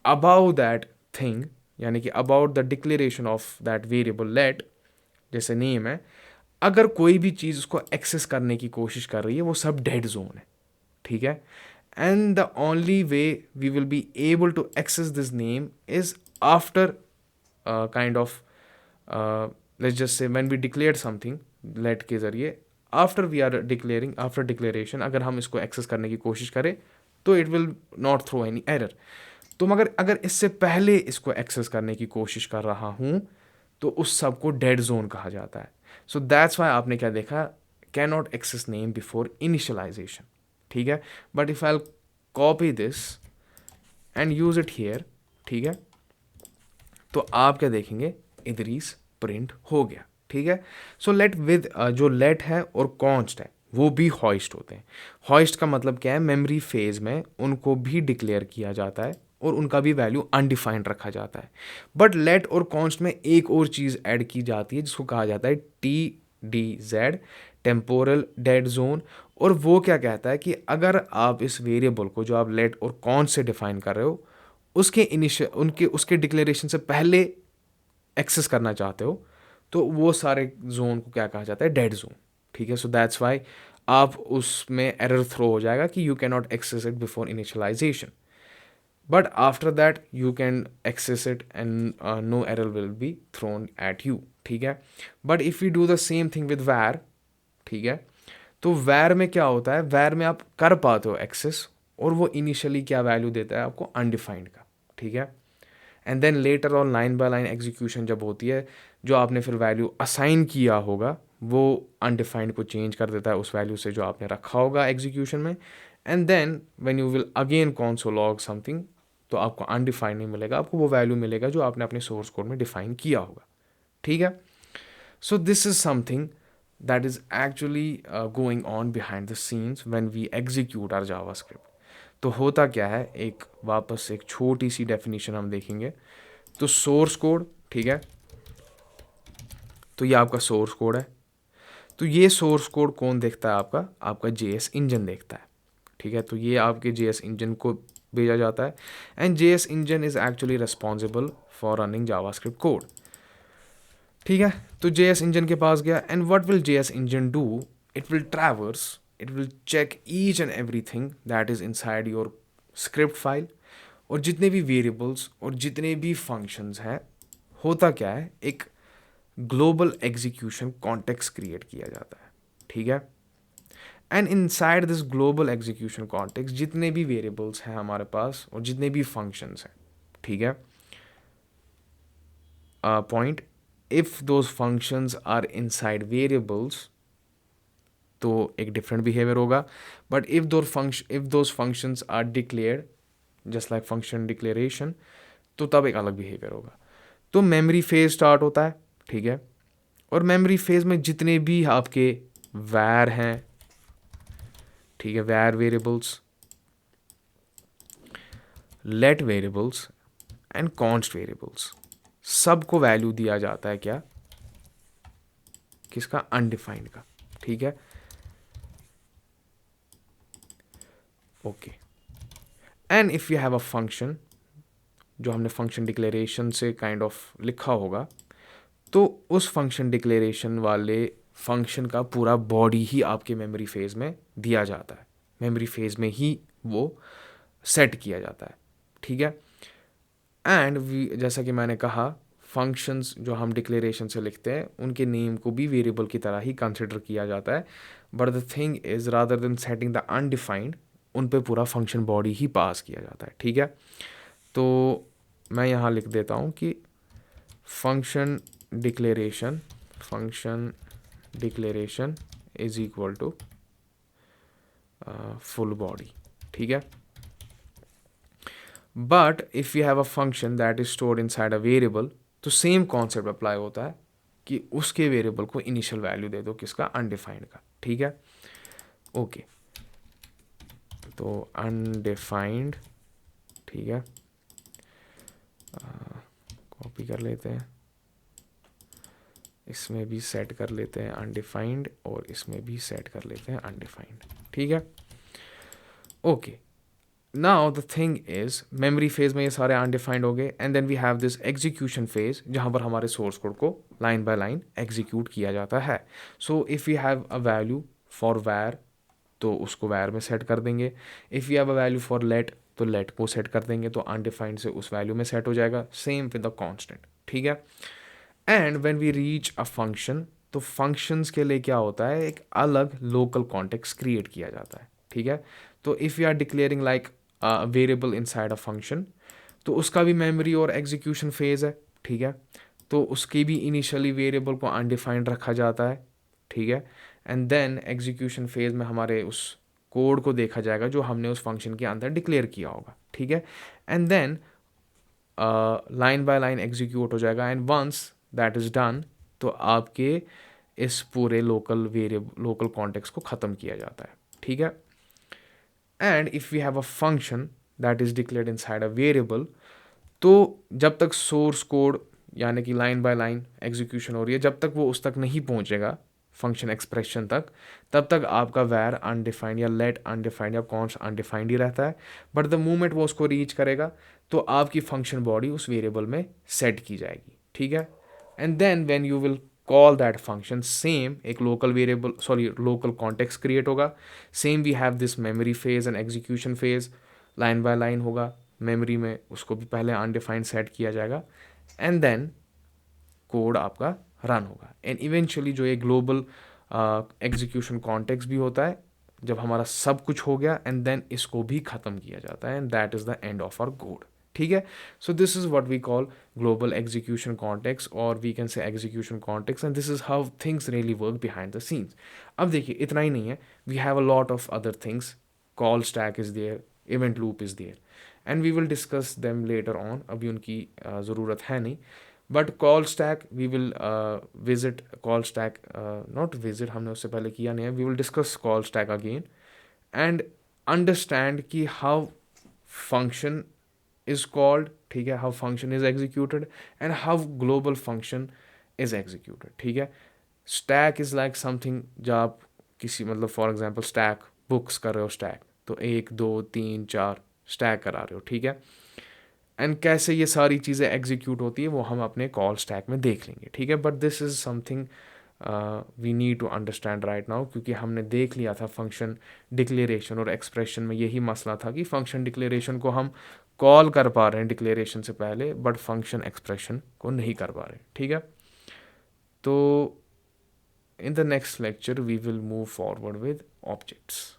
about that thing, यानी कि about the declaration of that variable let, जैसे name है, अगर कोई भी चीज़ उसको access करने की कोशिश कर रही है वो सब डेड जोन है, ठीक है. And the only way we will be able to access this name is after kind of let's just say when we declare something let के जरिए, after we are declaring, after declaration अगर हम इसको access करने की कोशिश करें तो it will not throw any error. तो मगर अगर इससे पहले इसको एक्सेस करने की कोशिश कर रहा हूँ तो उस सब को डेड जोन कहा जाता है. सो दैट्स वाई आपने क्या देखा, can not access name before initialization, ठीक है. But if I copy this and use it here, ठीक है, तो आप क्या देखेंगे, इदरीस प्रिंट हो गया, ठीक है. सो लेट विद जो लेट है और कॉन्स्ट है वो भी हॉइस्ट होते हैं. हॉइस्ट का मतलब क्या है, मेमोरी फेज में उनको भी डिक्लेयर किया जाता है और उनका भी वैल्यू अनडिफाइंड रखा जाता है. बट लेट और कॉन्स्ट में एक और चीज़ ऐड की जाती है जिसको कहा जाता है TDZ, टेम्पोरल डेड जोन. और वो क्या कहता है कि अगर आप इस वेरिएबल को जो आप लेट और कॉन्स्ट से डिफाइन कर रहे हो उसके इनिशियल उसके डिक्लेरेशन से पहले एक्सेस करना चाहते हो तो वो सारे जोन को क्या कहा जाता है, डेड जोन, ठीक है. सो दैट्स वाई आप उसमें एरर थ्रो हो जाएगा कि you can not access it before initialization, but after that you can access it and no error will be thrown at you, ठीक है. But if you do the same thing with var, ठीक है, तो वैर में क्या होता है, वैर में आप कर पाते हो एक्सेस और वो इनिशियली क्या वैल्यू देता है आपको, अनडिफाइंड का, ठीक है. And then later on line by line execution जब होती है, जो आपने फिर वैल्यू असाइन किया होगा वो अनडिफाइंड को चेंज कर देता है उस वैल्यू से जो आपने रखा होगा एग्जीक्यूशन में. And then when you will again console log something, तो आपको अनडिफाइंड नहीं मिलेगा, आपको वो वैल्यू मिलेगा जो आपने अपने सोर्स कोड में डिफाइन किया होगा, ठीक है. So this is something that is actually going on behind the scenes when we execute our JavaScript. तो होता क्या है, एक वापस एक छोटी सी डेफिनेशन हम देखेंगे. तो सोर्स कोड, ठीक है, तो ये आपका सोर्स कोड है. तो ये सोर्स कोड कौन देखता है, आपका आपका JS इंजन देखता है, ठीक है. तो ये आपके JS इंजन को भेजा जाता है and JS engine is actually responsible for running JavaScript code, ठीक है. तो JS इंजन के पास गया and what will JS engine do, it will traverse, it will check each and everything that is inside your script file. और जितने भी variables और जितने भी फंक्शंस हैं, होता क्या है, एक ग्लोबल एग्जीक्यूशन कॉन्टेक्स्ट क्रिएट किया जाता है, ठीक है. And inside this global execution context जितने भी वेरिएबल्स हैं हमारे पास और जितने भी फंक्शंस हैं, ठीक है, point, if those functions are inside variables तो एक डिफरेंट बिहेवियर होगा. But if those functions are declared just like function declaration, तो तब एक अलग बिहेवियर होगा. तो मेमोरी फेज स्टार्ट होता है, ठीक है. और मेमोरी फेज में जितने भी आपके वैर हैं, ठीक है, var variables, let variables and const variables, सबको वैल्यू दिया जाता है क्या, किसका, अनडिफाइंड का, ठीक है. Okay. And if you have a function, जो हमने फंक्शन डिक्लेरेशन से काइंड ऑफ लिखा होगा, तो उस फंक्शन डिक्लेरेशन वाले फंक्शन का पूरा बॉडी ही आपके मेमोरी फेज में दिया जाता है, मेमोरी फेज में ही वो सेट किया जाता है, ठीक है. एंड जैसा कि मैंने कहा, फंक्शंस जो हम डिक्लेरेशन से लिखते हैं उनके नेम को भी वेरिएबल की तरह ही कंसिडर किया जाता है. But the thing is rather than setting the undefined, उन पे पूरा फंक्शन बॉडी ही पास किया जाता है, ठीक है. तो मैं यहाँ लिख देता हूँ कि function declaration is equal to full body, ठीक है. But if you have a function that is stored inside a variable, तो सेम कॉन्सेप्ट अप्लाई होता है कि उसके वेरिएबल को इनिशियल वैल्यू दे दो, किसका, अनडिफाइंड का, ठीक है. ओके. तो अनडिफाइंड, ठीक है, कॉपी कर लेते हैं, इसमें भी सेट कर लेते हैं अनडिफाइंड और इसमें भी सेट कर लेते हैं अनडिफाइंड, ठीक है. Okay. Now the thing is memory phase में ये सारे अनडिफाइंड हो गए, and then we have this execution phase जहाँ पर हमारे सोर्स कोड को लाइन बाय लाइन एग्जीक्यूट किया जाता है. So if you have a value for var तो उसको वैर में सेट कर देंगे. If you have a value for let तो लेट को सेट कर देंगे, तो अनडिफाइंड से उस वैल्यू में सेट हो जाएगा. Same with the constant. ठीक है. And when we reach a function, तो फंक्शंस के लिए क्या होता है, एक अलग लोकल कॉन्टेक्स्ट क्रिएट किया जाता है. ठीक है. तो if you are declaring like variable inside a function, तो उसका भी मेमोरी और एग्जीक्यूशन फेज है. ठीक है. तो उसकी भी इनिशियली वेरिएबल को अनडिफाइंड रखा जाता है. ठीक है. एंड देन एग्जीक्यूशन फेज में हमारे उस कोड को देखा जाएगा जो हमने उस फंक्शन के अंदर डिक्लेयर किया होगा. ठीक है. And then line by line execute हो जाएगा. And once that is done, तो आपके इस पूरे लोकल कॉन्टेक्स्ट को ख़त्म किया जाता है. ठीक है. And if we have a function that is declared inside a variable, तो जब तक सोर्स कोड यानी कि लाइन बाय लाइन एग्जीक्यूशन हो रही है, जब तक वो उस तक नहीं पहुंचेगा फंक्शन एक्सप्रेशन तक, तब तक आपका वैर अनडिफाइंड या लेट अनडिफाइंड या कॉन्स्ट अनडिफाइंड ही रहता है. बट द मोमेंट वो उसको रीच करेगा, तो आपकी फंक्शन बॉडी उस वेरिएबल में सेट की जाएगी. ठीक है. And then when you will call that function, same एक local variable local context create होगा. Same we have this memory phase and execution phase. Line by line होगा मेमोरी में, उसको भी पहले अनडिफाइंड सेट किया जाएगा. एंड देन कोड आपका रन होगा. एंड इवेंचुअली जो ये ग्लोबल एग्जीक्यूशन कॉन्टेक्स्ट भी होता है, जब हमारा सब कुछ हो गया, एंड देन इसको भी ख़त्म किया जाता है, and that is the end of our code. ठीक है. So this is what we call global execution context, और we can say execution context, and this is how things really work behind the scenes. अब देखिए, इतना ही नहीं है, we have a lot of other things. Call stack is there, event loop is there, and we will discuss them later on. अभी उनकी ज़रूरत है नहीं. But call stack we will visit call stack, not visit, हमने उससे पहले किया नहीं है. We will discuss call stack again and understand कि हाउ फंक्शन इज कॉल्ड. ठीक है. How function is executed and how global function is executed. ठीक है. स्टैक इज़ लाइक समथिंग, जब आप किसी मतलब फॉर एग्जांपल स्टैक बुक्स कर रहे हो, स्टैक तो 1 2 3 4 स्टैक करा रहे हो. ठीक है. एंड कैसे ये सारी चीज़ें एग्जीक्यूट होती है वो हम अपने कॉल स्टैक में देख लेंगे. ठीक है. But this is something we need to understand right now, क्योंकि हमने देख लिया था फंक्शन डिक्लेरेशन और एक्सप्रेशन में यही मसला था कि फंक्शन डिक्लेरेशन को हम कॉल कर पा रहे हैं डिक्लेरेशन से पहले, बट फंक्शन एक्सप्रेशन को नहीं कर पा रहे. ठीक है. तो in the next lecture we will move forward with objects.